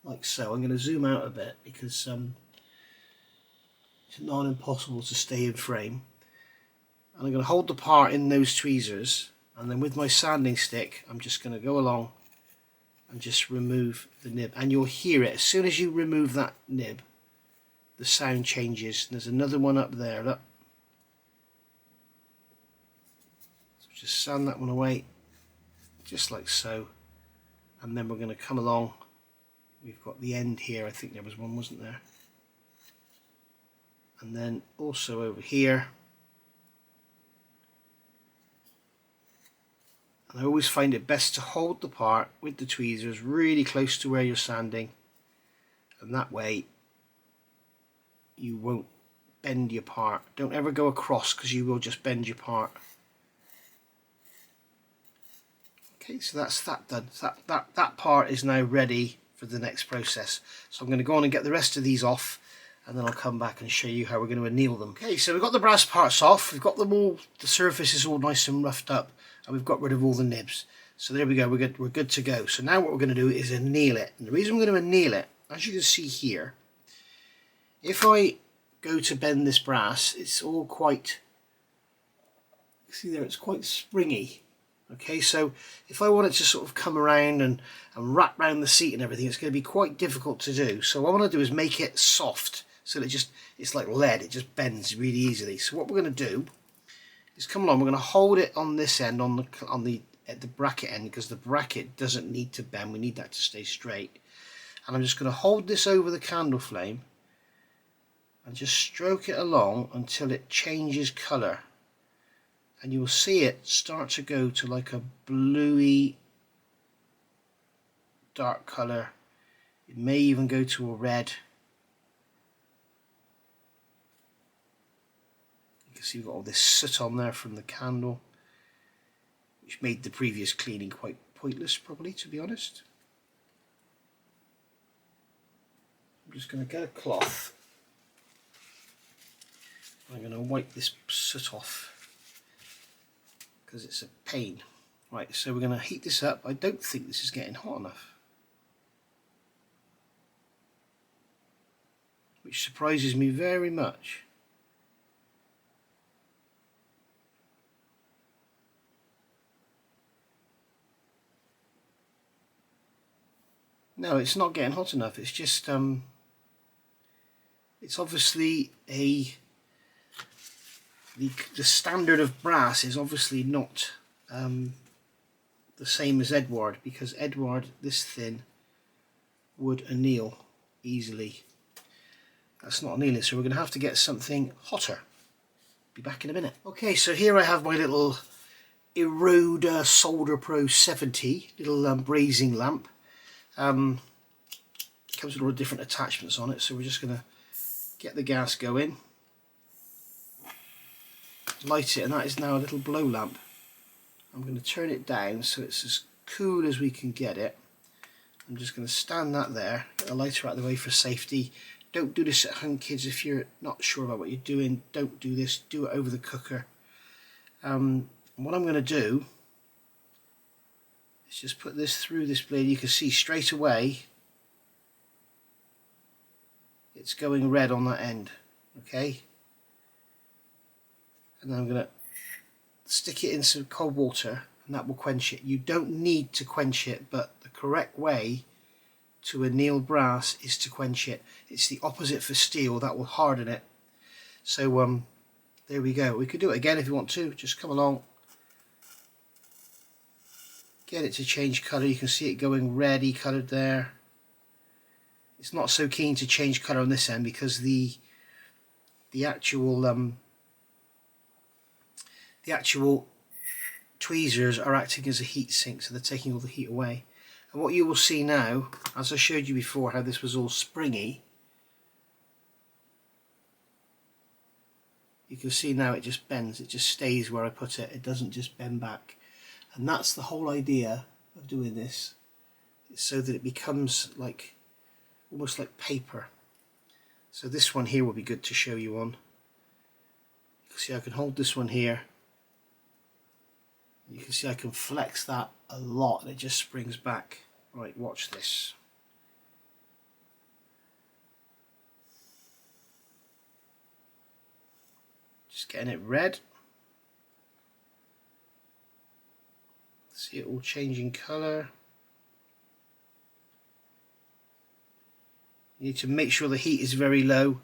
like so. I'm going to zoom out a bit because it's not impossible to stay in frame. And I'm going to hold the part in those tweezers, and then with my sanding stick I'm just going to go along and just remove the nib, and you'll hear it as soon as you remove that nib, the sound changes. There's another one up there, look. So just sand that one away just like so, and then we're going to come along. We've got the end here, I think there was one, wasn't there? And then also over here. And I always find it best to hold the part with the tweezers really close to where you're sanding, and that way you won't bend your part. Don't ever go across because you will just bend your part. Okay, so that's that done. So that part is now ready for the next process. So I'm going to go on and get the rest of these off, and then I'll come back and show you how we're going to anneal them. Okay, so we've got the brass parts off, we've got them all, the surface is all nice and roughed up, and we've got rid of all the nibs. So there we go, we're good to go. So now what we're going to do is anneal it. And the reason we're going to anneal it, as you can see here, if I go to bend this brass, it's all quite, see there, it's quite springy. Okay, so if I want it to sort of come around and wrap around the seat and everything, it's going to be quite difficult to do. So what I want to do is make it soft, so that it's like lead, it just bends really easily. So what we're going to do is come along, we're going to hold it on this end, at the bracket end, because the bracket doesn't need to bend, we need that to stay straight. And I'm just going to hold this over the candle flame and just stroke it along until it changes colour. And you will see it start to go to like a bluey dark colour. It may even go to a red. You can see we've got all this soot on there from the candle, which made the previous cleaning quite pointless, probably, to be honest. I'm just going to get a cloth. I'm going to wipe this soot off, because it's a pain. Right, so we're going to heat this up. I don't think this is getting hot enough, which surprises me very much. No, it's not getting hot enough. It's just it's obviously the standard of brass is obviously not the same as Edward, because Edward, this thin, would anneal easily. That's not annealing, so we're going to have to get something hotter. Be back in a minute. Okay, so here I have my little Eroda Solder Pro 70 little brazing lamp. Comes with all the different attachments on it, so we're just going to get the gas going, light it, and that is now a little blow lamp. I'm going to turn it down so it's as cool as we can get it. I'm just going to stand that there, get the lighter out of the way for safety. Don't do this at home, kids. If you're not sure about what you're doing, don't do this. Do it over the cooker. What I'm going to do is just put this through this blade. You can see straight away it's going red on that end. Okay, and then I'm going to stick it in some cold water, and that will quench it. You don't need to quench it, but the correct way to anneal brass is to quench it. It's the opposite for steel, that will harden it. So there we go. We could do it again if you want to. Just come along, get it to change colour. You can see it going reddy coloured there. It's not so keen to change colour on this end because the actual tweezers are acting as a heat sink, so they're taking all the heat away. And what you will see now, as I showed you before how this was all springy, You can see now it just bends, it just stays where I put it, it doesn't just bend back. And that's the whole idea of doing this, it's so that it becomes like almost like paper. So this one here will be good to show you on. You can see I can hold this one here. You can see I can flex that a lot and it just springs back. Right, watch this. Just getting it red. See it all changing colour. You need to make sure the heat is very low.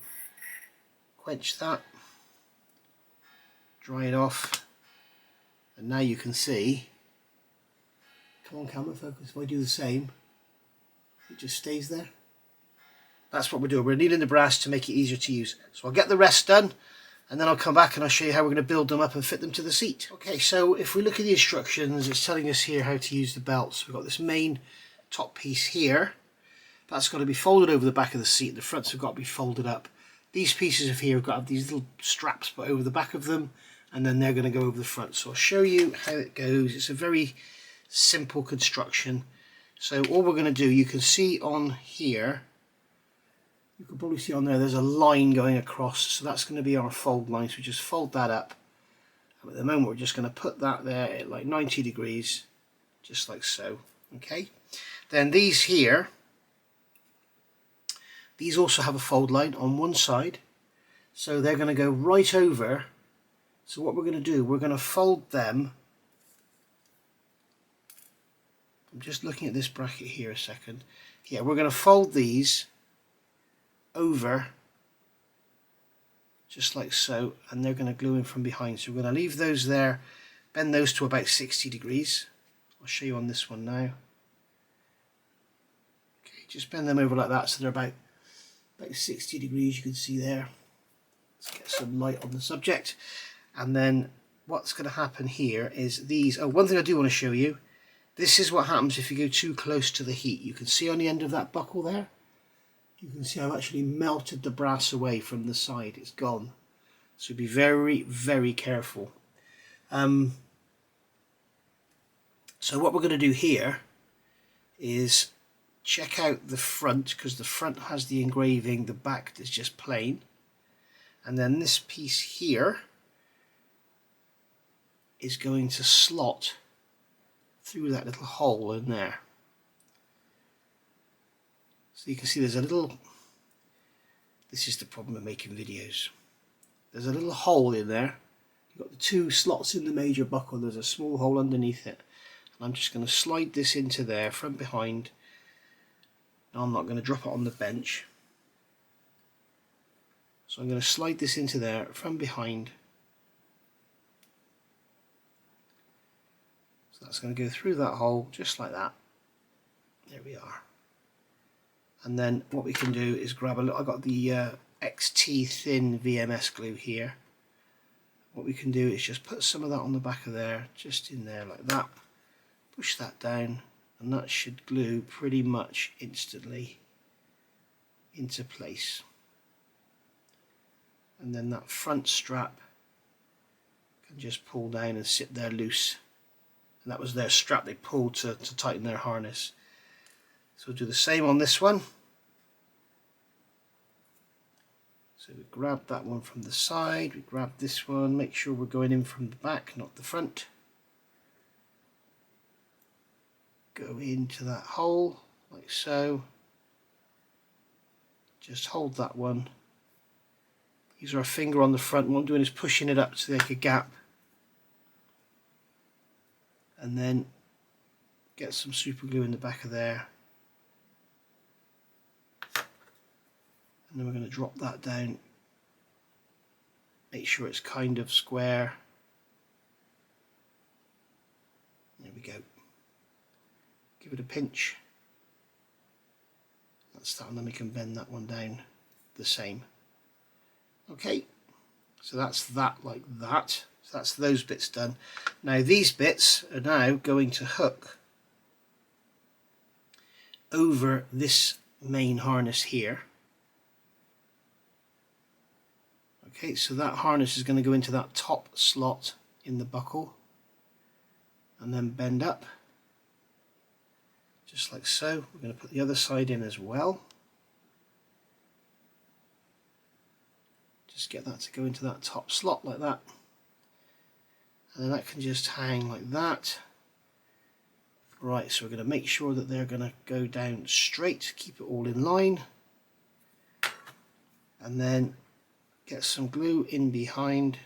Quench that. Dry it off. And now you can see, come on camera focus, if I do the same, it just stays there. That's what we're doing, we're kneading the brass to make it easier to use. So I'll get the rest done and then I'll come back and I'll show you how we're going to build them up and fit them to the seat. Okay, so if we look at the instructions, it's telling us here how to use the belts. We've got this main top piece here. That's got to be folded over the back of the seat. The fronts have got to be folded up. These pieces of here have got to have these little straps put over the back of them, and then they're going to go over the front. So I'll show you how it goes. It's a very simple construction. So all we're going to do, you can see on here, you can probably see on there's a line going across. So that's going to be our fold line. So we just fold that up. And at the moment we're just going to put that there at like 90 degrees, just like so. Okay. Then these here, these also have a fold line on one side. So they're going to go right over. So what we're going to do, we're going to fold them. I'm just looking at this bracket here a second. Yeah, we're going to fold these over just like so, and they're going to glue in from behind. So we're going to leave those there, bend those to about 60 degrees. I'll show you on this one now. Okay, just bend them over like that so they're about 60 degrees, you can see there. Let's get some light on the subject. And then what's going to happen here is these, oh, one thing I do want to show you, this is what happens if you go too close to the heat. You can see on the end of that buckle there, you can see I've actually melted the brass away from the side, it's gone. So be very, very careful. So what we're going to do here is check out the front, because the front has the engraving, the back is just plain. And then this piece here is going to slot through that little hole in there. So you can see there's a little, this is the problem of making videos. There's a little hole in there. You've got the two slots in the major buckle, there's a small hole underneath it. And I'm just going to slide this into there from behind. Now I'm not going to drop it on the bench. So I'm going to slide this into there from behind. So that's going to go through that hole just like that. There we are. And then what we can do is grab a little, I've got the XT thin VMS glue here. What we can do is just put some of that on the back of there, just in there like that. Push that down and that should glue pretty much instantly into place. And then that front strap can just pull down and sit there loose. And that was their strap they pulled to tighten their harness. So we'll do the same on this one. So we grab that one from the side, we grab this one, make sure we're going in from the back, not the front. Go into that hole, like so. Just hold that one. Use our finger on the front. What I'm doing is pushing it up to make a gap. And then get some super glue in the back of there. And then we're going to drop that down. Make sure it's kind of square. There we go. Give it a pinch. That's that, and then we can bend that one down the same. Okay, so that's that like that. So that's those bits done. Now these bits are now going to hook over this main harness here. Okay, so that harness is going to go into that top slot in the buckle and then bend up just like so. We're going to put the other side in as well. Just get that to go into that top slot like that, and then that can just hang like that. Right, so we're going to make sure that they're going to go down straight, keep it all in line, and then get some glue in behind,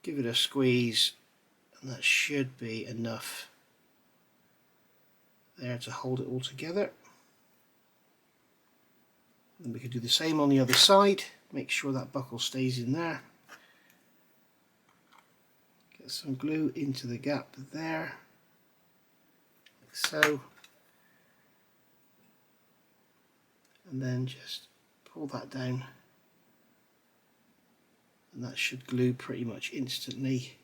give it a squeeze, and that should be enough there to hold it all together. And we can do the same on the other side, make sure that buckle stays in there. Get some glue into the gap there, like so. And then just pull that down, and that should glue pretty much instantly.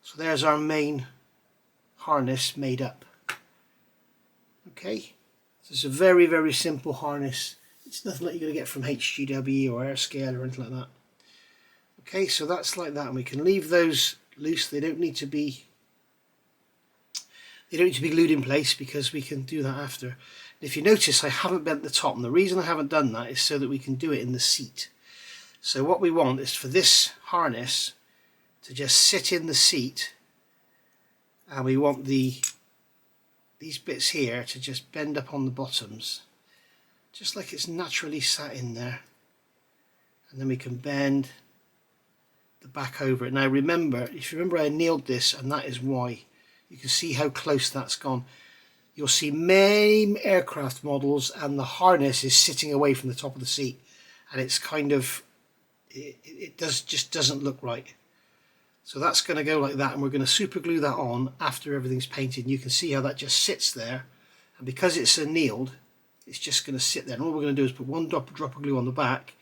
So there's our main harness made up. Okay, so it's a very, very simple harness. It's nothing like you're going to get from HGW or Airscale or anything like that. Okay, so that's like that, and we can leave those loose. They don't need to be glued in place because we can do that after. And if you notice, I haven't bent the top, and the reason I haven't done that is so that we can do it in the seat. So what we want is for this harness to just sit in the seat, and we want these bits here to just bend up on the bottoms, just like it's naturally sat in there, and then we can bend the back over it. Now remember, if you remember, I annealed this, and that is why. You can see how close that's gone. You'll see many aircraft models and the harness is sitting away from the top of the seat, and it's kind of, it just doesn't look right. So that's going to go like that, and we're going to super glue that on after everything's painted. And you can see how that just sits there, and because it's annealed, it's just going to sit there. And all we're going to do is put one drop of glue on the back,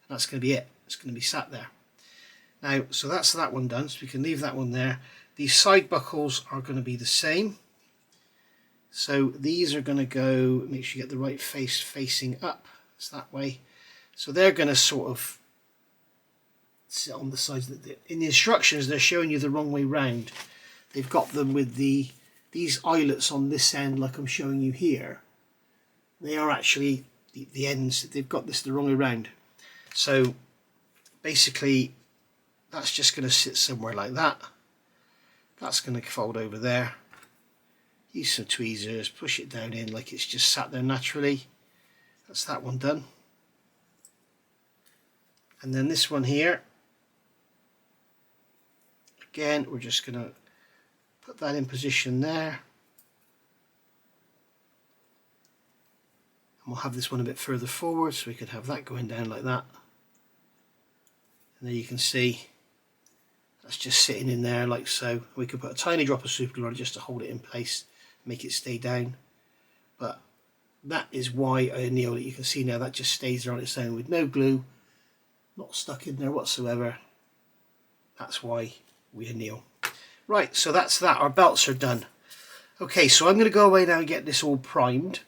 and that's going to be it. It's going to be sat there. Now, so that's that one done, so we can leave that one there. These side buckles are going to be the same. So these are going to go, make sure you get the right face facing up. It's that way. So they're going to sort of sit on the sides. In the instructions, they're showing you the wrong way round. They've got them with these eyelets on this end, like I'm showing you here. They are actually the ends. They've got this the wrong way round. So basically, that's just going to sit somewhere like that. That's going to fold over there. Use some tweezers, push it down in like it's just sat there naturally. That's that one done. And then this one here, again, we're just going to put that in position there. And we'll have this one a bit further forward so we could have that going down like that. And there you can see that's just sitting in there like so. We could put a tiny drop of super glue on it just to hold it in place, make it stay down. But that is why I annealed it. You can see now that just stays there on its own with no glue, not stuck in there whatsoever. That's why we anneal. Right, so that's that. Our belts are done. Okay, so I'm going to go away now and get this all primed,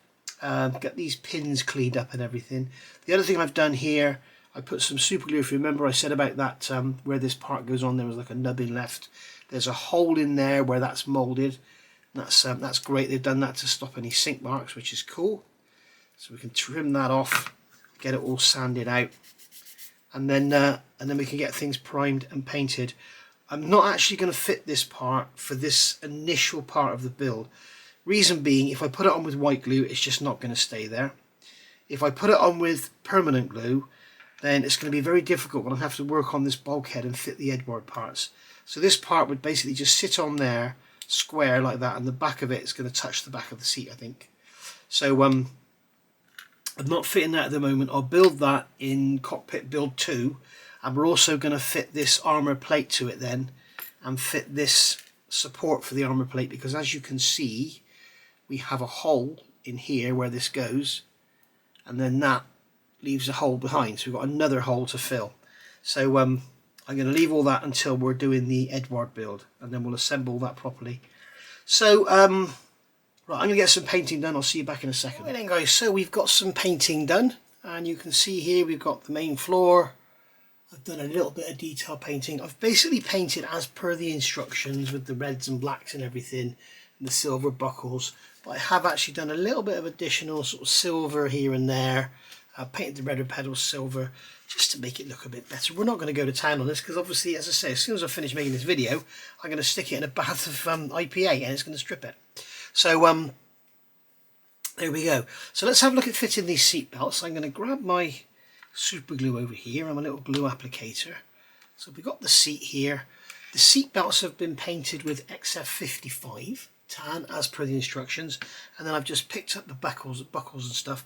get these pins cleaned up and everything. The other thing I've done here, I put some super glue. If you remember, I said about that where this part goes on, there was like a nubbin left. There's a hole in there where that's moulded. That's great. They've done that to stop any sink marks, which is cool. So we can trim that off, get it all sanded out, and then we can get things primed and painted. I'm not actually going to fit this part for this initial part of the build. Reason being, if I put it on with white glue, it's just not going to stay there. If I put it on with permanent glue, then it's going to be very difficult when I have to work on this bulkhead and fit the headboard parts. So this part would basically just sit on there, square like that, and the back of it is going to touch the back of the seat, I think. So I'm not fitting that at the moment. I'll build that in Cockpit Build 2, and we're also going to fit this armour plate to it then, and fit this support for the armour plate, because as you can see, we have a hole in here where this goes, and then that leaves a hole behind, so we've got another hole to fill. So I'm going to leave all that until we're doing the Edward build, and then we'll assemble that properly. So Right, I'm going to get some painting done. I'll see you back in a second. Right then guys, so we've got some painting done, and you can see here we've got the main floor. I've done a little bit of detail painting. I've basically painted as per the instructions with the reds and blacks and everything, and the silver buckles, but I have actually done a little bit of additional sort of silver here and there. I've painted the rudder pedals silver just to make it look a bit better. We're not going to go to town on this because obviously, as I say, as soon as I finish making this video, I'm going to stick it in a bath of IPA and it's going to strip it. So there we go. So let's have a look at fitting these seat belts. I'm going to grab my super glue over here and my little glue applicator. So we've got the seat here. The seat belts have been painted with XF55 tan as per the instructions, and then I've just picked up the buckles and stuff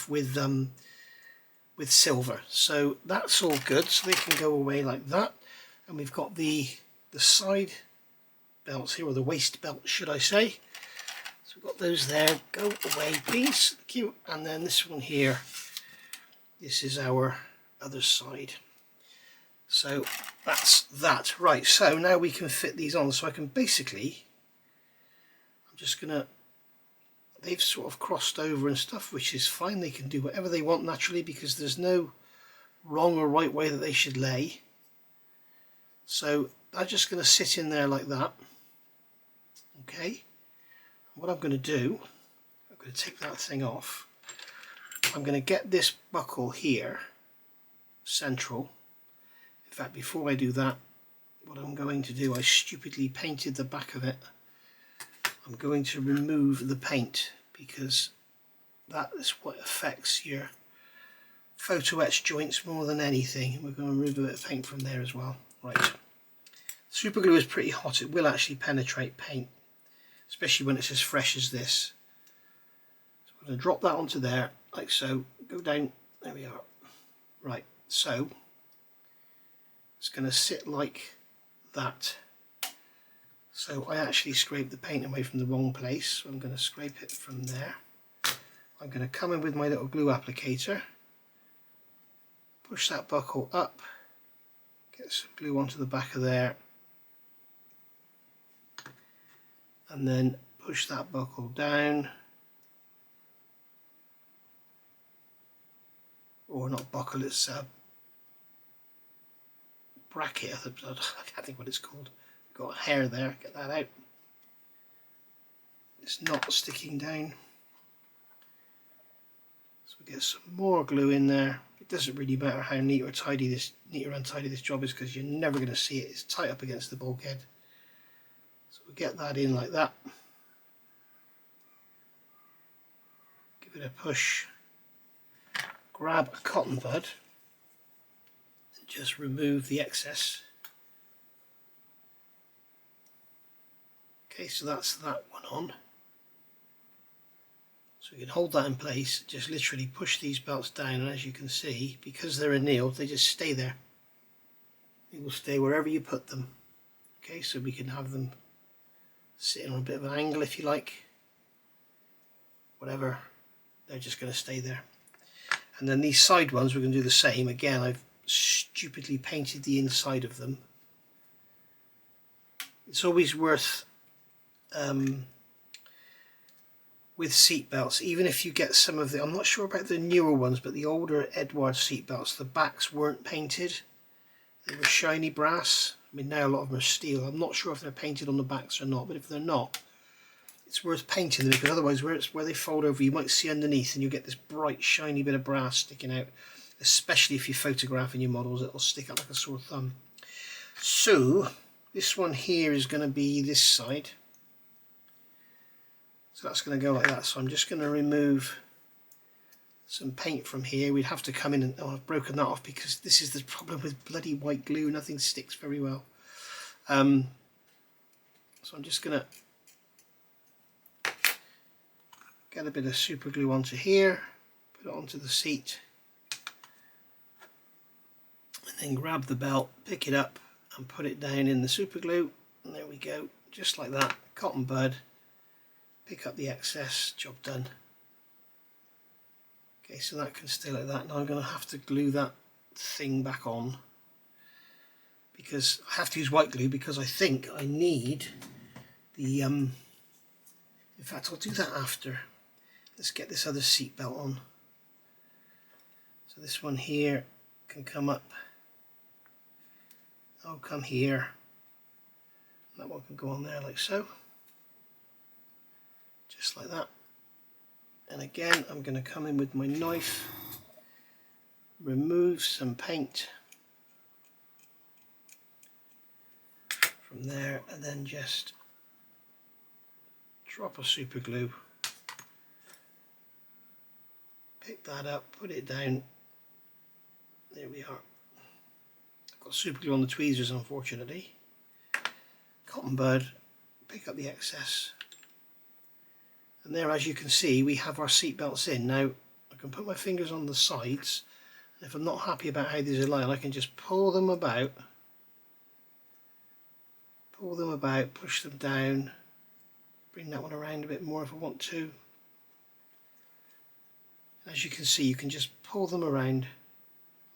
with silver. So that's all good. So they can go away like that. And we've got the side belts here, or the waist belt should I say. So we've got those there. Go away please. Thank you. And then this one here, this is our other side. So that's that. Right, so now we can fit these on. So I can basically, I'm just gonna, they've sort of crossed over and stuff, which is fine. They can do whatever they want naturally because there's no wrong or right way that they should lay. So I'm just going to sit in there like that. Okay, what I'm going to do, I'm going to take that thing off. I'm going to get this buckle here central. In fact, before I do that, what I'm going to do, I stupidly painted the back of it. I'm going to remove the paint because that is what affects your photo etch joints more than anything. We're going to remove a bit of paint from there as well. Right, super glue is pretty hot. It will actually penetrate paint, especially when it's as fresh as this. So I'm going to drop that onto there like so. Go down, there we are. Right, so it's going to sit like that. So I actually scraped the paint away from the wrong place, so I'm going to scrape it from there. I'm going to come in with my little glue applicator, push that buckle up, get some glue onto the back of there, and then push that buckle down, or not buckle, it's a bracket, I can't think what it's called. Got a hair there, get that out. It's not sticking down. So we get some more glue in there. It doesn't really matter how neat or untidy this job is because you're never going to see it. It's tight up against the bulkhead. So we get that in like that. Give it a push. Grab a cotton bud and just remove the excess. Okay, so that's that one on. So we can hold that in place, just literally push these belts down, and as you can see, because they're annealed, they just stay there. They will stay wherever you put them. Okay, so we can have them sitting on a bit of an angle if you like. Whatever, they're just going to stay there. And then these side ones, we're going to do the same. Again, I've stupidly painted the inside of them. It's always worth with seat belts, even if you get some of the, I'm not sure about the newer ones, but the older Edward seat belts, the backs weren't painted. They were shiny brass. I mean, now a lot of them are steel. I'm not sure if they're painted on the backs or not, but if they're not, it's worth painting them, because otherwise where they fold over, you might see underneath and you get this bright shiny bit of brass sticking out. Especially if you're photographing your models, it'll stick out like a sore thumb. So this one here is going to be this side. So that's going to go like that. So I'm just going to remove some paint from here. We'd have to come in and, oh, I've broken that off because this is the problem with bloody white glue. Nothing sticks very well. So I'm just going to get a bit of super glue onto here, put it onto the seat, and then grab the belt, pick it up and put it down in the super glue, and there we go, just like that. Cotton bud, pick up the excess, job done. Okay, so that can stay like that. Now I'm going to have to glue that thing back on, because I have to use white glue because I think I need the In fact, I'll do that after. Let's get this other seat belt on. So this one here can come up. I'll come here. That one can go on there like so. Just like that. And again, I'm going to come in with my knife, remove some paint from there, and then just drop a super glue. Pick that up, put it down. There we are. I've got super glue on the tweezers, unfortunately. Cotton bud, pick up the excess. And there, as you can see, we have our seat belts in. Now, I can put my fingers on the sides. And if I'm not happy about how these are lying, I can just pull them about. Push them down. Bring that one around a bit more if I want to. As you can see, you can just pull them around and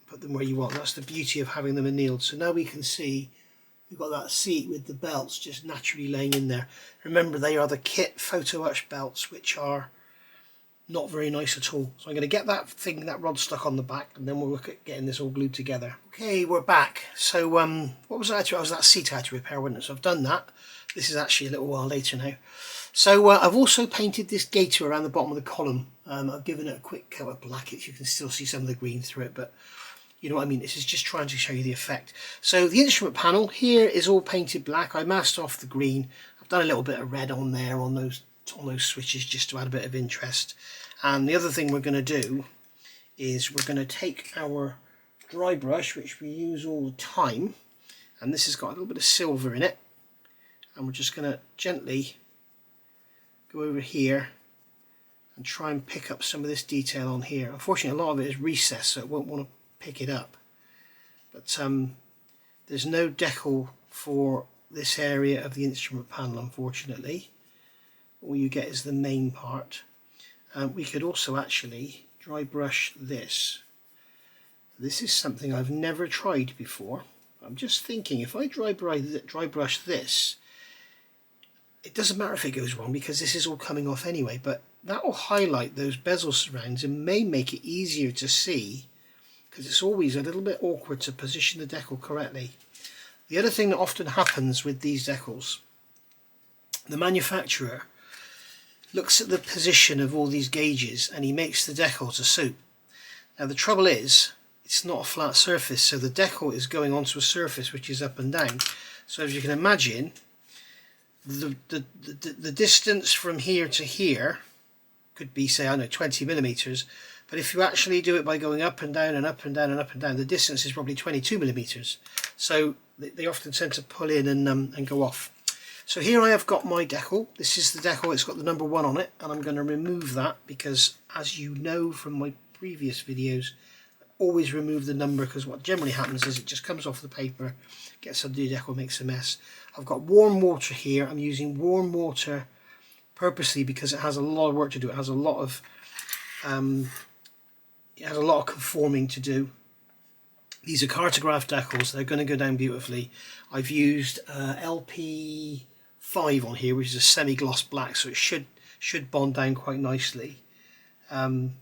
put them where you want. That's the beauty of having them annealed. So now we can see we've got that seat with the belts just naturally laying in there. Remember, they are the kit photo etch belts, which are not very nice at all. So I'm going to get that rod stuck on the back, and then we'll look at getting this all glued together. Okay, we're back. So what was that? Was that seat I had to repair, wasn't it? So I've done that. This is actually a little while later now. So I've also painted this gaiter around the bottom of the column. I've given it a quick coat of black. You can still see some of the green through it, but you know what I mean. This is just trying to show you the effect. So the instrument panel here is all painted black. I masked off the green. I've done a little bit of red on there on those switches just to add a bit of interest. And the other thing we're going to do is we're going to take our dry brush, which we use all the time, and this has got a little bit of silver in it, and we're just going to gently go over here and try and pick up some of this detail on here. Unfortunately, a lot of it is recessed, so it won't want to pick it up. But there's no decal for this area of the instrument panel, unfortunately. All you get is the main part. We could also actually dry brush this. This is something I've never tried before. I'm just thinking, if I dry brush this, it doesn't matter if it goes wrong because this is all coming off anyway, but that will highlight those bezel surrounds and may make it easier to see, because it's always a little bit awkward to position the decal correctly. The other thing that often happens with these decals, the manufacturer looks at the position of all these gauges and he makes the decal to suit. Now the trouble is, it's not a flat surface, so the decal is going onto a surface which is up and down. So as you can imagine, the distance from here to here could be, say, I don't know, 20 millimeters, but if you actually do it by going up and down and up and down and up and down, the distance is probably 22 millimeters. So they often tend to pull in and go off. So here I have got my decal. This is the decal, it's got the number 1 on it, and I'm going to remove that because, as you know from my previous videos, I always remove the number, because what generally happens is it just comes off the paper, gets under the decal, makes a mess. I've got warm water here. I'm using warm water purposely because it has a lot of work to do. It has a lot of conforming to do. These are cartograph decals. They're going to go down beautifully. I've used LP5 on here, which is a semi-gloss black, so it should bond down quite nicely. And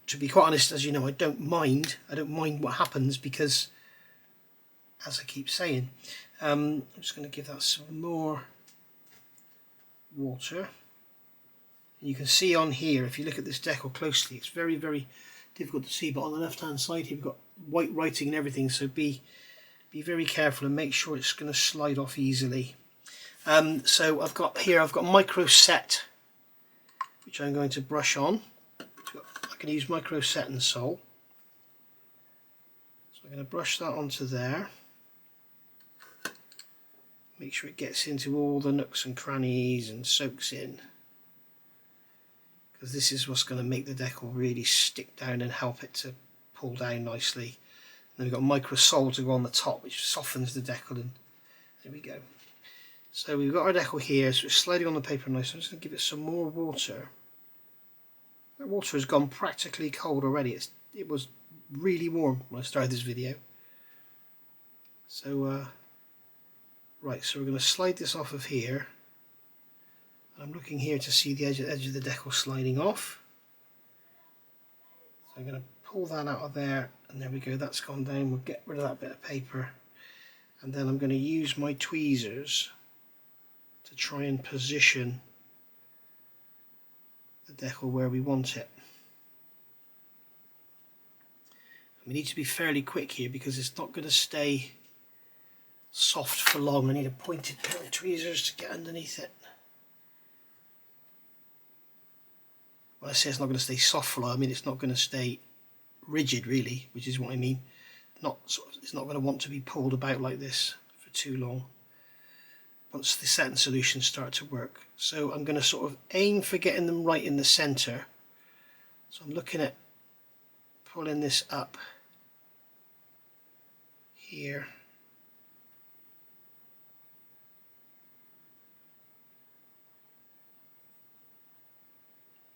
to be quite honest, as you know, I don't mind what happens because, as I keep saying, I'm just going to give that some more water. And you can see on here, if you look at this decal closely, it's very, very difficult to see, but on the left hand side here we've got white writing and everything, so be very careful and make sure it's going to slide off easily. So I've got micro set, which I'm going to brush on. I can use micro set and sol. So I'm going to brush that onto there. Make sure it gets into all the nooks and crannies and soaks in, because this is what's going to make the decal really stick down and help it to pull down nicely. And then we've got micro sol to go on the top, which softens the decal, and there we go. So we've got our decal here, so it's sliding on the paper nice. I'm just going to give it some more water. That water has gone practically cold already. It was really warm when I started this video. So right, so we're going to slide this off of here, I'm looking here to see the edge of the decal sliding off. So I'm going to pull that out of there, and there we go, that's gone down. We'll get rid of that bit of paper, and then I'm going to use my tweezers to try and position the decal where we want it. We need to be fairly quick here because it's not going to stay soft for long. I need a pointed pair of tweezers to get underneath it. When I say it's not going to stay soft for long, I mean it's not going to stay rigid really, which is what I mean. It's not going to want to be pulled about like this for too long once the setting solutions start to work. So I'm going to sort of aim for getting them right in the center. So I'm looking at pulling this up here.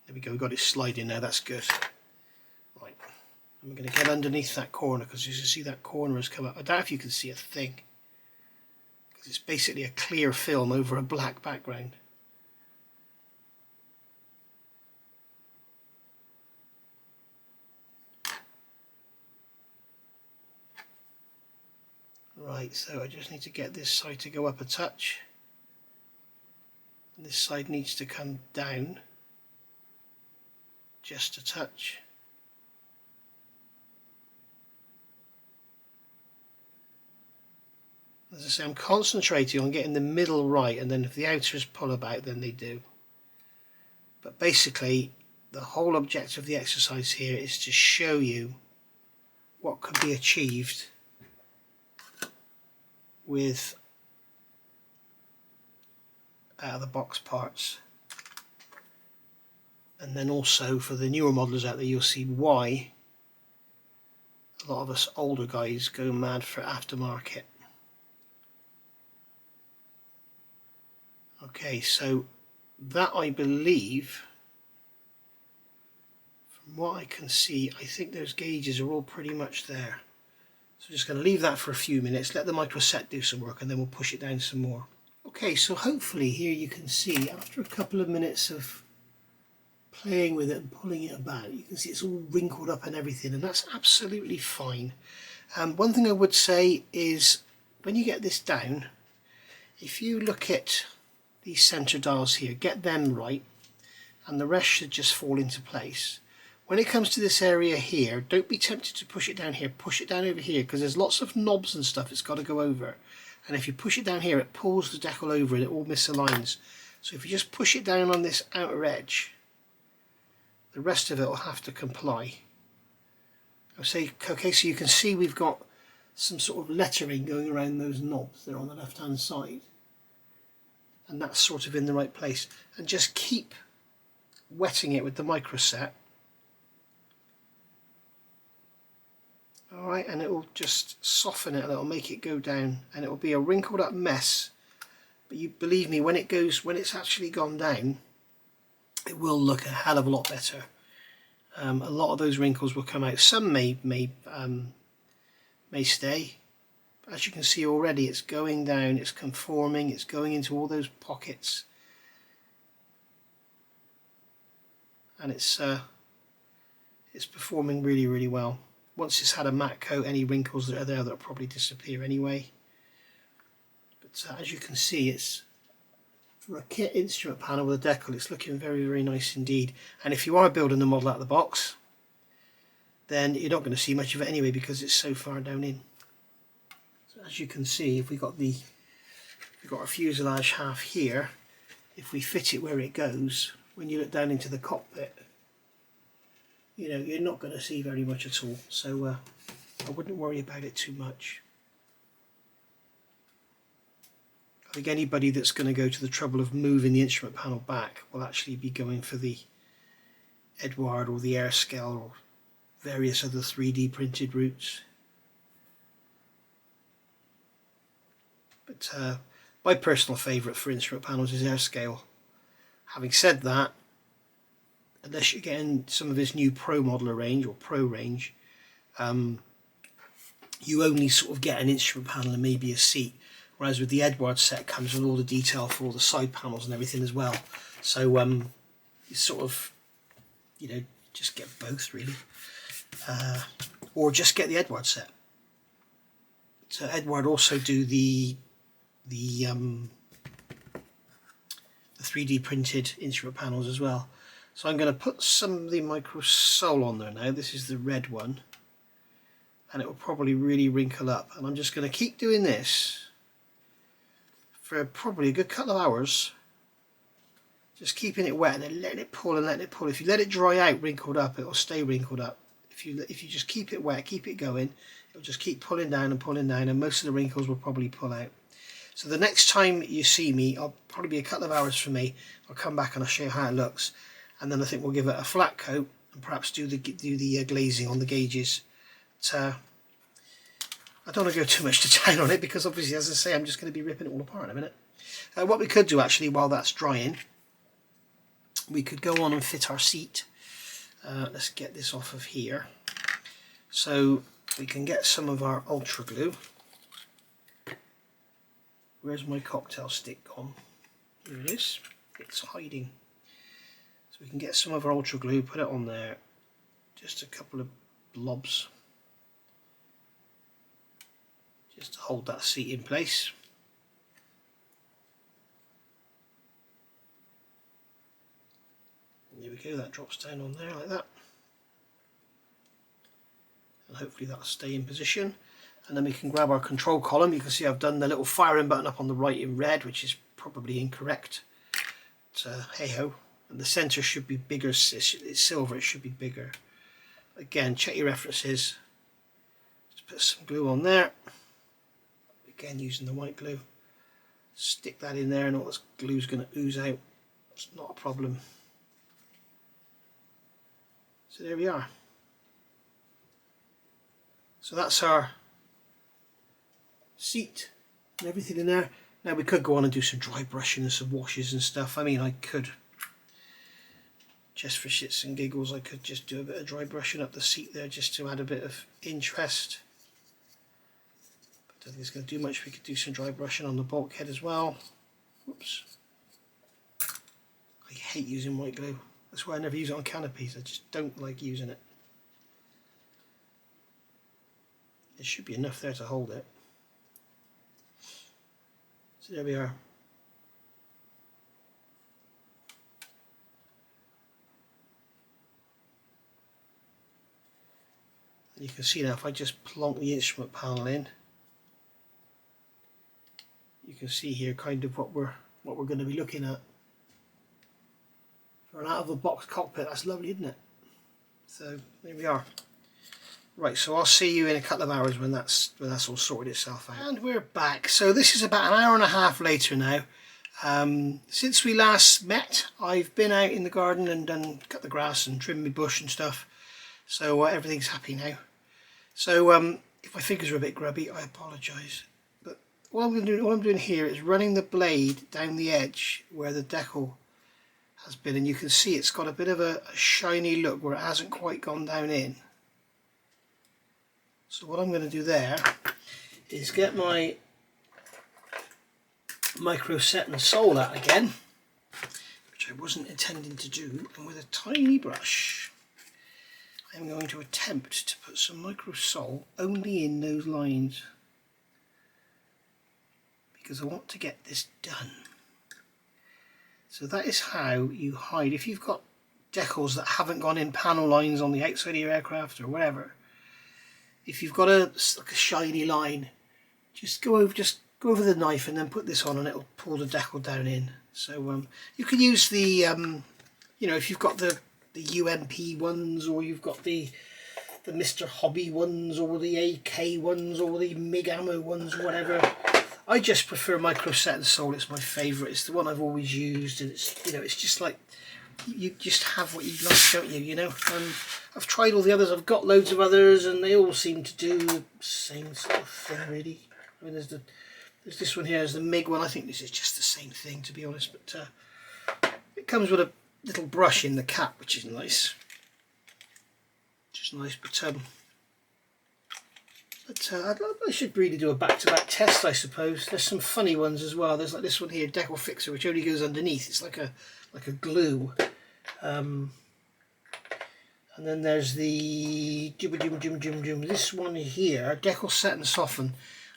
There we go, we've got it sliding now, that's good. Right, I'm going to get underneath that corner because you can see that corner has come up. I doubt if you can see a thing because it's basically a clear film over a black background. Right, so I just need to get this side to go up a touch. And this side needs to come down just a touch. As I say, I'm concentrating on getting the middle right, and then if the outers pull about, then they do. But basically, the whole objective of the exercise here is to show you what can be achieved with out-of-the-box parts. And then also for the newer modelers out there, you'll see why a lot of us older guys go mad for aftermarket. Okay, so that, I believe, from what I can see, I think those gauges are all pretty much there. So I'm just going to leave that for a few minutes, let the microset do some work, and then we'll push it down some more. Okay, so hopefully here you can see, after a couple of minutes of playing with it and pulling it about, you can see it's all wrinkled up and everything, and that's absolutely fine. One thing I would say is, when you get this down, if you look at these center dials here, get them right, and the rest should just fall into place. When it comes to this area here, don't be tempted to push it down here, push it down over here, because there's lots of knobs and stuff it's got to go over. And if you push it down here, it pulls the decal over and it all misaligns. So if you just push it down on this outer edge, the rest of it will have to comply. I'll say, okay, so you can see we've got some sort of lettering going around those knobs there on the left hand side. And that's sort of in the right place. And just keep wetting it with the microset. Alright, and it will just soften it, and it'll make it go down, and it will be a wrinkled up mess, but you believe me, when it's actually gone down, it will look a hell of a lot better. A lot of those wrinkles will come out. Some may stay, but as you can see already, it's going down, it's conforming, it's going into all those pockets, and it's performing really, really well. Once it's had a matte coat, any wrinkles that are there, that'll probably disappear anyway. But as you can see, it's, for a kit instrument panel with a decal, it's looking very, very nice indeed. And if you are building the model out of the box, then you're not going to see much of it anyway because it's so far down in. So as you can see, if we've got our fuselage half here, if we fit it where it goes, when you look down into the cockpit, you know, you're not going to see very much at all, so I wouldn't worry about it too much. I think anybody that's going to go to the trouble of moving the instrument panel back will actually be going for the Edward or the AirScale or various other 3D printed routes. But my personal favourite for instrument panels is AirScale. Having said that, unless you're getting some of this new Pro modeler range or Pro range, you only sort of get an instrument panel and maybe a seat. whereas with the Edward set comes with all the detail for all the side panels and everything as well. So you sort of, you know, just get both really, or just get the Edward set. So Edward also do the 3D printed instrument panels as well. So I'm going to put some of the micro sole on there now. This is the red one, and it will probably really wrinkle up, and I'm just going to keep doing this for probably a good couple of hours, just keeping it wet and then letting it pull and letting it pull. If you let it dry out wrinkled up, it will stay wrinkled up. If you just keep it wet, keep it going, it'll just keep pulling down, and most of the wrinkles will probably pull out. So the next time you see me, I'll probably be a couple of hours for me. I'll come back and I'll show you how it looks, and then I think we'll give it a flat coat and perhaps do the glazing on the gauges. I don't want to go too much to town on it because obviously, as I say, I'm just going to be ripping it all apart in a minute. What we could do actually while that's drying, we could go on and fit our seat. Let's get this off of here. So we can get some of our ultra glue. Where's my cocktail stick gone? Here it is. It's hiding. So we can get some of our ultra glue, put it on there. Just a couple of blobs. Just to hold that seat in place. There we go, that drops down on there like that. And hopefully that'll stay in position. And then we can grab our control column. You can see I've done the little firing button up on the right in red, which is probably incorrect. But hey ho. And the centre should be bigger. It's silver, it should be bigger. Again, check your references. Just put some glue on there. Again, using the white glue. Stick that in there and all this glue is going to ooze out. It's not a problem. So there we are. So that's our seat and everything in there. Now we could go on and do some dry brushing and some washes and stuff. I mean, I could, just for shits and giggles, I could just do a bit of dry brushing up the seat there just to add a bit of interest. But I don't think it's going to do much. We could do some dry brushing on the bulkhead as well. Whoops. I hate using white glue. That's why I never use it on canopies. I just don't like using it. There should be enough there to hold it. So there we are. And you can see now if I just plonk the instrument panel in, you can see here kind of what we're going to be looking at. For an out-of-the-box cockpit, that's lovely, isn't it? So there we are. Right, so I'll see you in a couple of hours when that's all sorted itself out. And we're back. So this is about an hour and a half later now. Since we last met, I've been out in the garden and cut the grass and trimmed my bush and stuff. So everything's happy now. So if my fingers are a bit grubby, I apologise. But all I'm doing here is running the blade down the edge where the decal has been, and you can see it's got a bit of a shiny look where it hasn't quite gone down in. So what I'm going to do there is get my micro set and sole out again, which I wasn't intending to do, and with a tiny brush I'm going to attempt to put some micro sole only in those lines because I want to get this done. So that is how you hide. If you've got decals that haven't gone in panel lines on the outside of your aircraft or whatever, if you've got like a shiny line, just go over the knife and then put this on, and it'll pull the decal down in. So you can use the you know, if you've got the UMP ones, or you've got the Mr. Hobby ones, or the AK ones, or the MIG ammo ones, whatever. I just prefer micro set and sole. It's my favourite. It's the one I've always used, and it's, you know, it's just like you just have what you like, don't you? You know. I've tried all the others. I've got loads of others, and they all seem to do the same sort of thing, really. I mean, there's this one here. There's the MIG one. I think this is just the same thing, to be honest. But it comes with a little brush in the cap, which is nice. Just nice, but But I should really do a back-to-back test, I suppose. There's some funny ones as well. There's like this one here, decal fixer, which only goes underneath. It's like a glue. And then there's the this one here, decal set and soften.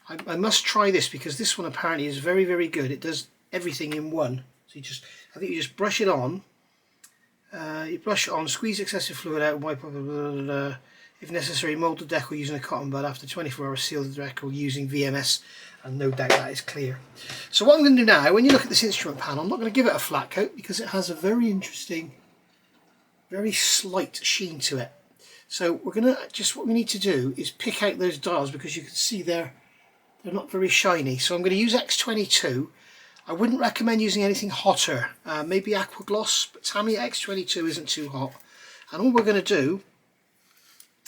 I must try this because this one apparently is very, very good. It does everything in one. So I think you just brush it on. You brush it on, squeeze excessive fluid out, wipe off. If necessary, mould the decal using a cotton bud. After 24 hours, seal the decal using VMS, and no doubt that is clear. So what I'm going to do now, when you look at this instrument panel, I'm not going to give it a flat coat because it has a very interesting, very slight sheen to it. So we're going to what we need to do is pick out those dials because you can see they're not very shiny. So I'm going to use X22. I wouldn't recommend using anything hotter, maybe Aqua Gloss, but Tamiya X22 isn't too hot. And all we're going to do,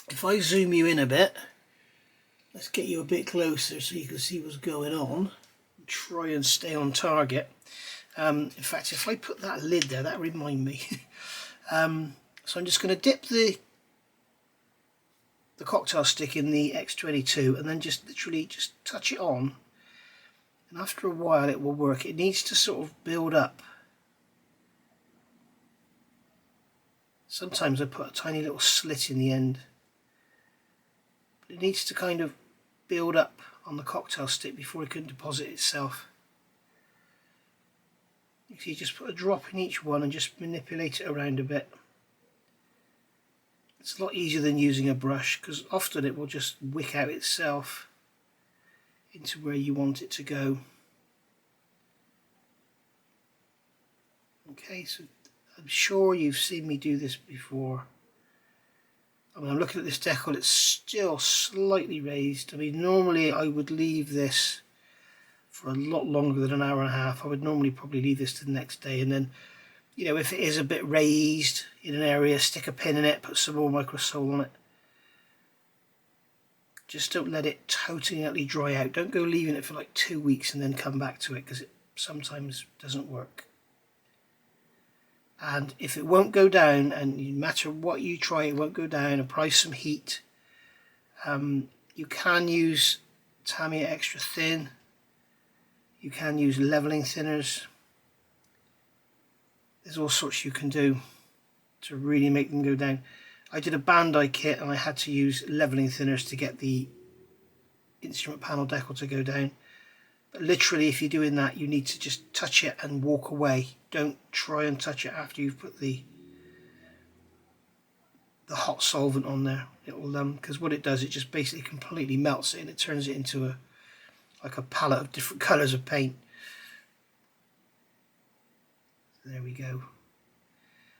if I zoom you in a bit, let's get you a bit closer so you can see what's going on. Try and stay on target. In fact, if I put that lid there, that remind me. So I'm just going to dip the cocktail stick in the X22 and then just literally just touch it on. And after a while it will work. It needs to sort of build up. Sometimes I put a tiny little slit in the end. But it needs to kind of build up on the cocktail stick before it can deposit itself. So you just put a drop in each one and just manipulate it around a bit. It's a lot easier than using a brush because often it will just wick out itself into where you want it to go. Okay, so I'm sure you've seen me do this before. I mean, I'm looking at this decal, it's still slightly raised. I mean, normally I would leave this for a lot longer than an hour and a half. I would normally probably leave this to the next day, and then, you know, if it is a bit raised in an area, stick a pin in it, put some more microsole on it. Just don't let it totally dry out. Don't go leaving it for like 2 weeks and then come back to it because it sometimes doesn't work. And if it won't go down, and no matter what you try, it won't go down, apply some heat. You can use Tamiya Extra Thin. You can use leveling thinners. There's all sorts you can do to really make them go down. I did a Bandai kit and I had to use leveling thinners to get the instrument panel decal to go down. But literally, if you're doing that, you need to just touch it and walk away. Don't try and touch it after you've put the hot solvent on there. It will because what it does, it just basically completely melts it and it turns it into like a palette of different colours of paint. There we go.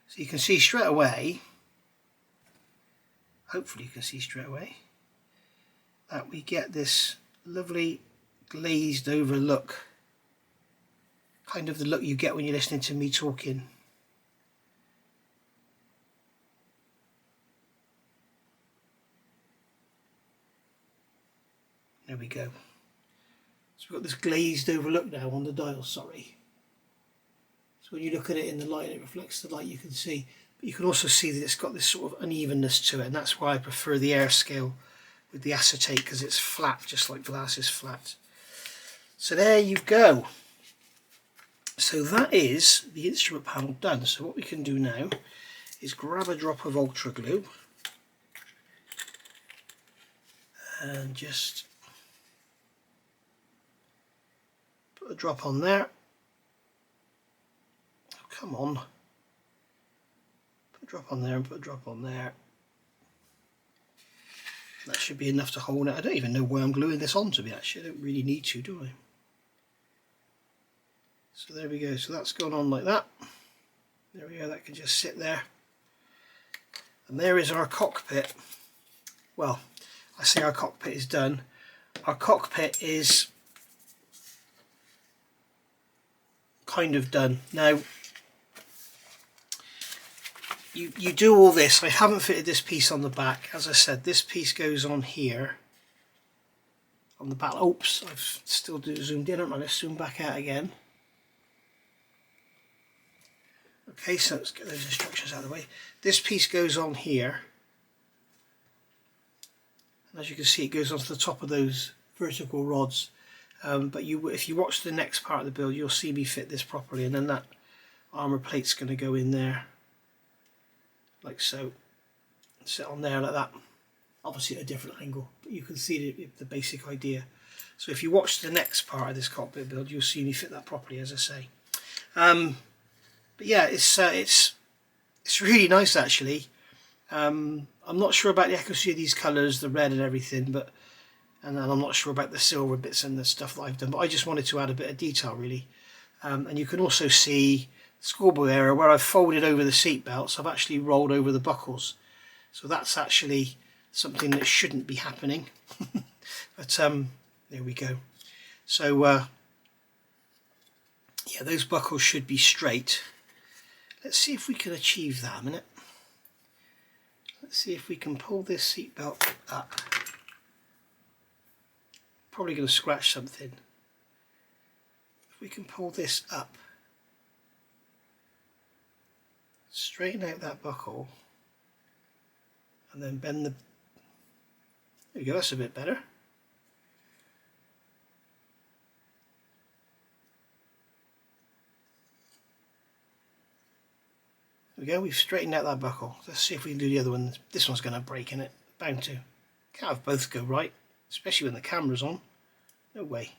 So you can see straight away, hopefully you can see straight away, that we get this lovely glazed over look. Kind of the look you get when you're listening to me talking. There we go. So we've got this glazed over look now on the dial, sorry. So when you look at it in the light, it reflects the light, you can see. But you can also see that it's got this sort of unevenness to it, and that's why I prefer the air scale with the acetate, because it's flat, just like glass is flat. So there you go. So that is the instrument panel done. So what we can do now is grab a drop of ultra glue and just put a drop on there. Oh, come on. Put a drop on there and put a drop on there. That should be enough to hold it. I don't even know why I'm gluing this on, to be actually. I don't really need to, do I? So there we go. So that's gone on like that. There we go. That can just sit there. And there is our cockpit. Well, I say our cockpit is done. Our cockpit is kind of done. Now, you do all this. I haven't fitted this piece on the back. As I said, this piece goes on here. On the back. Oops, I've still zoomed in. Let's zoom back out again. Okay, so let's get those instructions out of the way. This piece goes on here. As you can see, it goes onto the top of those vertical rods. But if you watch the next part of the build, you'll see me fit this properly, and then that armour plate's going to go in there, like so. Sit on there like that. Obviously at a different angle, but you can see the basic idea. So if you watch the next part of this cockpit build, you'll see me fit that properly, as I say. But yeah, it's really nice actually. I'm not sure about the accuracy of these colours, the red and everything, and I'm not sure about the silver bits and the stuff that I've done, but I just wanted to add a bit of detail really. And you can also see schoolboy area where I've folded over the seat belts. I've actually rolled over the buckles, so that's actually something that shouldn't be happening. But there we go. So yeah, those buckles should be straight. Let's see if we can achieve that a minute. Let's see if we can pull this seat belt up. Probably going to scratch something. If we can pull this up, straighten out that buckle, and then bend the... There we go, that's a bit better. There we go, we've straightened out that buckle. Let's see if we can do the other one. This one's going to break, in it. Bound to. Can't have both go right, especially when the camera's on. No way.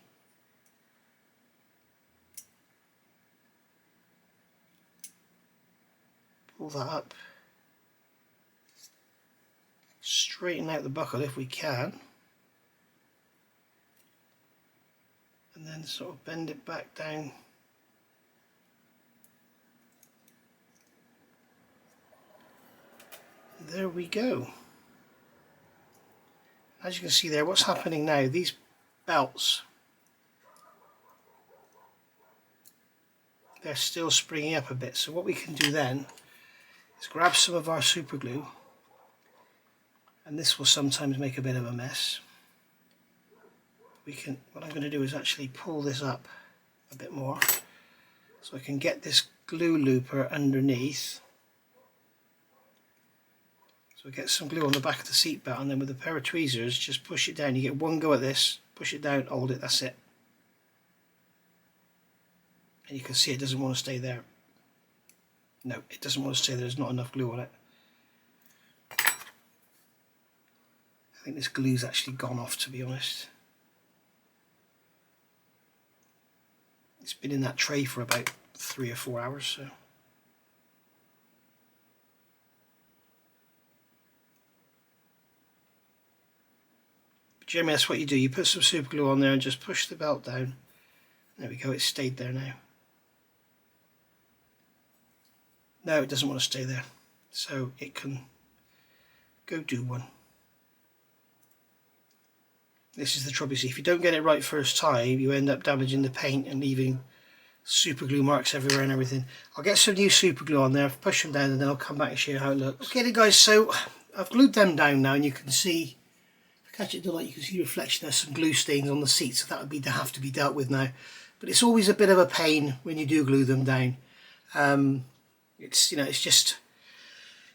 Pull that up. Straighten out the buckle if we can. And then sort of bend it back down. There we go. As you can see there, what's happening now, these belts, they're still springing up a bit. So what we can do then is grab some of our super glue, and this will sometimes make a bit of a mess. What I'm going to do is actually pull this up a bit more so I can get this glue looper underneath. So get some glue on the back of the seat belt, and then with a pair of tweezers just push it down. You get one go at this, push it down, hold it, that's it. And you can see it doesn't want to stay there. No, it doesn't want to stay there, there's not enough glue on it. I think this glue's actually gone off, to be honest. It's been in that tray for about 3 or 4 hours, so. Generally that's what you do, you put some super glue on there and just push the belt down. There we go, it's stayed there now. No, it doesn't want to stay there, so it can go do one. This is the trouble, you see, if you don't get it right first time, you end up damaging the paint and leaving super glue marks everywhere and everything. I'll get some new super glue on there, push them down, and then I'll come back and show you how it looks. Okay then guys, so I've glued them down now, and you can see, catch it to the light, you can see the reflection. There's some glue stains on the seat, so that would have to be dealt with now. But it's always a bit of a pain when you do glue them down. It's just,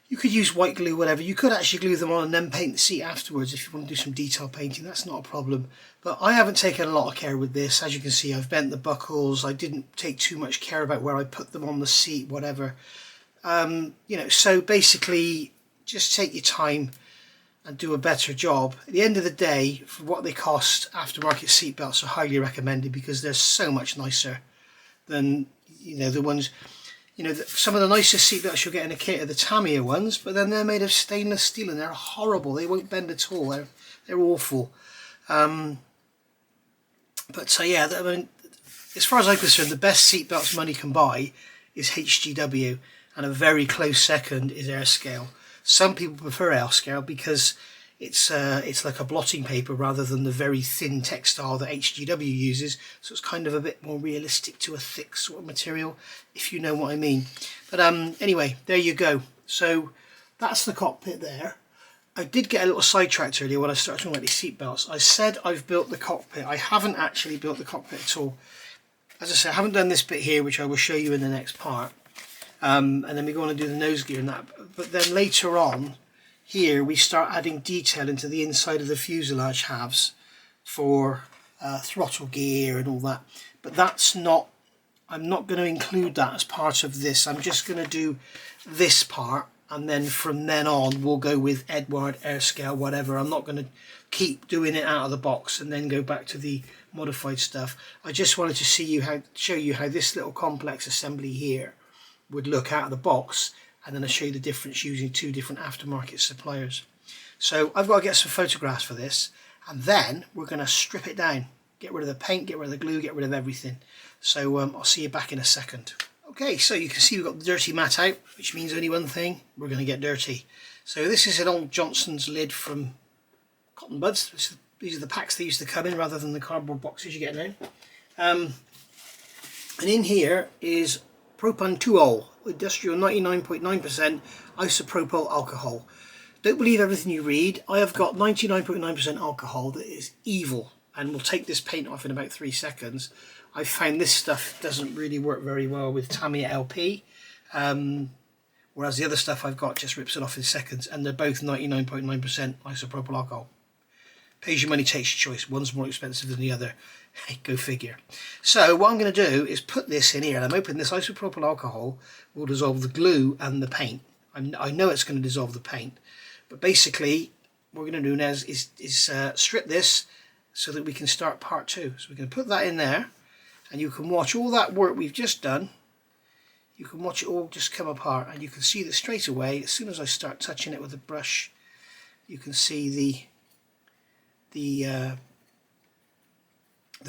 you could use white glue, whatever. You could actually glue them on and then paint the seat afterwards if you want to do some detail painting. That's not a problem. But I haven't taken a lot of care with this. As you can see, I've bent the buckles. I didn't take too much care about where I put them on the seat, whatever. So basically, just take your time and do a better job. At the end of the day, for what they cost, aftermarket seat belts are highly recommended because they're so much nicer than the ones. Some of the nicest seat belts you'll get in a kit are the Tamiya ones, but then they're made of stainless steel and they're horrible. They won't bend at all. They're awful. Yeah, I mean, as far as I'm concerned, the best seat belts money can buy is HGW, and a very close second is Airscale. Some people prefer Airscale because it's like a blotting paper rather than the very thin textile that HGW uses, so it's kind of a bit more realistic to a thick sort of material, if you know what I mean. But anyway, there you go. So that's the cockpit there. I did get a little sidetracked earlier when I started talking about these seat belts. I said I've built the cockpit. I haven't actually built the cockpit at all. As I said, I haven't done this bit here, which I will show you in the next part. And then we go on and do the nose gear and that. But then later on, here we start adding detail into the inside of the fuselage halves for throttle gear and all that, but that's not, I'm not going to include that as part of this. I'm just going to do this part, and then from then on we'll go with Edward, Airscale, whatever. I'm not going to keep doing it out of the box and then go back to the modified stuff. I just wanted to show you how this little complex assembly here would look out of the box, and then I'll show you the difference using two different aftermarket suppliers. So I've got to get some photographs for this, and then we're going to strip it down, get rid of the paint, get rid of the glue, get rid of everything. So I'll see you back in a second. Okay, so you can see we've got the dirty mat out, which means only one thing: we're going to get dirty. So this is an old Johnson's lid from Cotton Buds. These are the packs they used to come in rather than the cardboard boxes you get now. And in here is propan-2-ol, industrial 99.9% isopropyl alcohol. Don't believe everything you read. I have got 99.9% alcohol that is evil and will take this paint off in about 3 seconds. I found this stuff doesn't really work very well with Tamiya LP, whereas the other stuff I've got just rips it off in seconds, and they're both 99.9% isopropyl alcohol. Pays your money, takes your choice. One's more expensive than the other. Hey, go figure. So what I'm going to do is put this in here, and I'm hoping this isopropyl alcohol will dissolve the glue and the paint. I know it's going to dissolve the paint, but basically what we're going to do now is strip this so that we can start part 2. So we're going to put that in there, and you can watch all that work we've just done. You can watch it all just come apart, and you can see that straight away, as soon as I start touching it with a brush, you can see the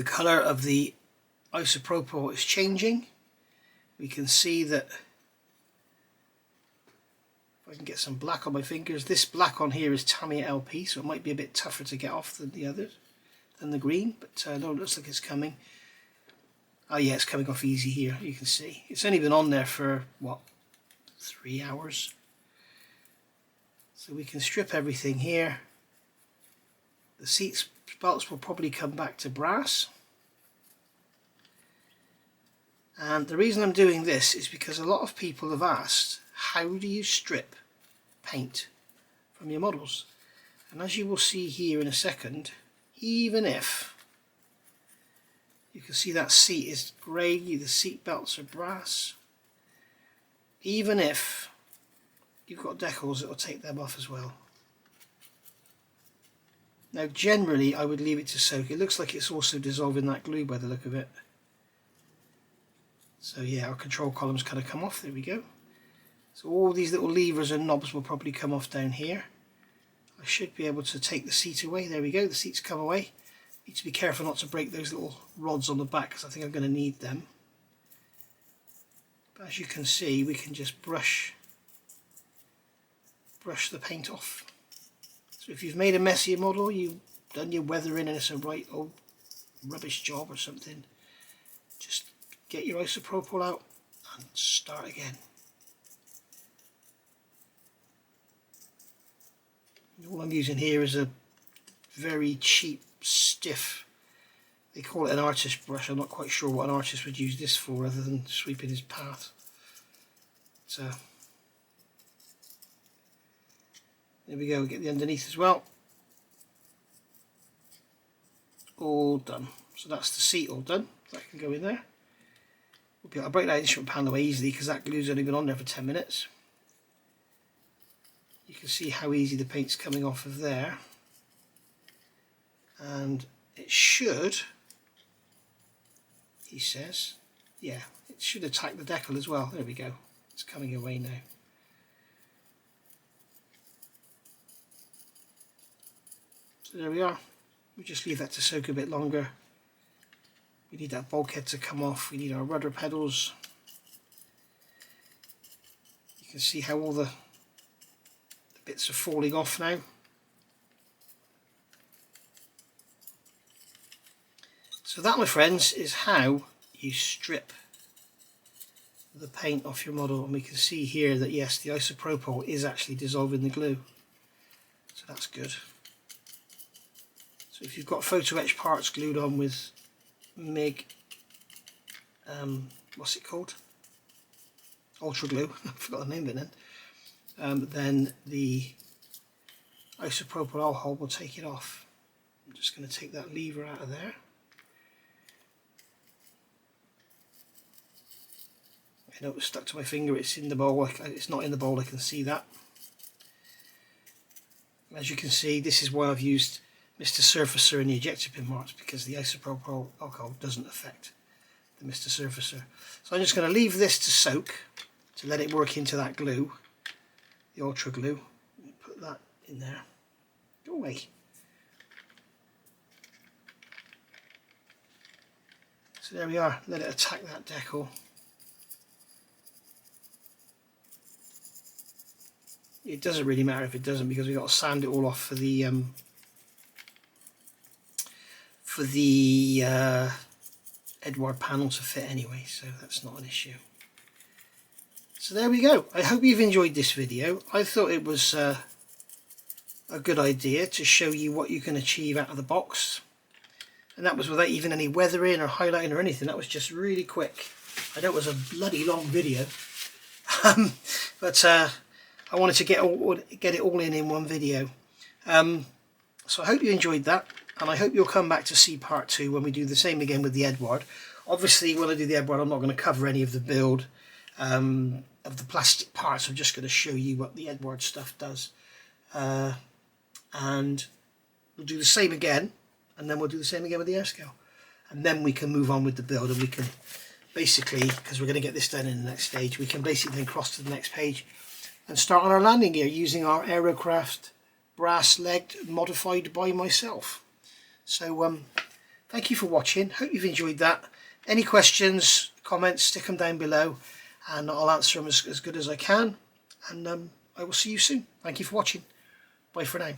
colour of the isopropyl is changing. We can see that, if I can get some black on my fingers, this black on here is Tamiya LP, so it might be a bit tougher to get off than the others, than the green, but no, it looks like it's coming. Oh yeah, it's coming off easy here, you can see. It's only been on there for, what, 3 hours? So we can strip everything here. The seat belts will probably come back to brass. And the reason I'm doing this is because a lot of people have asked, how do you strip paint from your models? And as you will see here in a second, even if you can see that seat is grey, the seat belts are brass, even if you've got decals, it will take them off as well. Now generally I would leave it to soak. It looks like it's also dissolving that glue by the look of it. So yeah, our control columns kind of come off. There we go. So all these little levers and knobs will probably come off down here. I should be able to take the seat away. There we go, the seat's come away. Need to be careful not to break those little rods on the back, because I think I'm going to need them. But as you can see, we can just brush the paint off. So if you've made a messier model, you've done your weathering and it's a right old rubbish job or something, just get your isopropyl out and start again. All I'm using here is a very cheap, stiff, they call it an artist brush. I'm not quite sure what an artist would use this for other than sweeping his path. So there we go, get the underneath as well. All done. So that's the seat all done. That can go in there. We'll be able to break that instrument panel away easily because that glue's only been on there for 10 minutes. You can see how easy the paint's coming off of there. And it should, he says, yeah, it should attack the decal as well. There we go. It's coming away now. So there we are. We just leave that to soak a bit longer. We need that bulkhead to come off. We need our rudder pedals. You can see how all the bits are falling off now. So that, my friends, is how you strip the paint off your model. And we can see here that yes, the isopropyl is actually dissolving the glue. So that's good. So if you've got photo etch parts glued on with MIG, what's it called? Ultra glue, I forgot the name of it then the isopropyl alcohol will take it off. I'm just going to take that lever out of there. I know it's stuck to my finger, it's in the bowl, it's not in the bowl, I can see that. As you can see, this is why I've used Mr. Surfacer in the ejector pin marks, because the isopropyl alcohol doesn't affect the Mr. Surfacer. So I'm just going to leave this to soak, to let it work into that glue, the ultra glue. Put that in there. Go away. So there we are, let it attack that decal. It doesn't really matter if it doesn't, because we've got to sand it all off for the Edward panel to fit anyway, so that's not an issue. So there we go. I hope you've enjoyed this video. I thought it was a good idea to show you what you can achieve out of the box, and that was without even any weathering or highlighting or anything. That was just really quick. I know it was a bloody long video, but I wanted to get it all in one video. So I hope you enjoyed that, and I hope you'll come back to see part 2 when we do the same again with the Edward. Obviously when I do the Edward, I'm not going to cover any of the build of the plastic parts. I'm just going to show you what the Edward stuff does, and we'll do the same again, and then we'll do the same again with the air scale, and then we can move on with the build, and we can basically, because we're going to get this done in the next stage, we can basically then cross to the next page and start on our landing gear using our Aerocraft brass legged modified by myself. So thank you for watching, hope you've enjoyed that. Any questions, comments, stick them down below and I'll answer them as good as I can, and I will see you soon. Thank you for watching. Bye for now.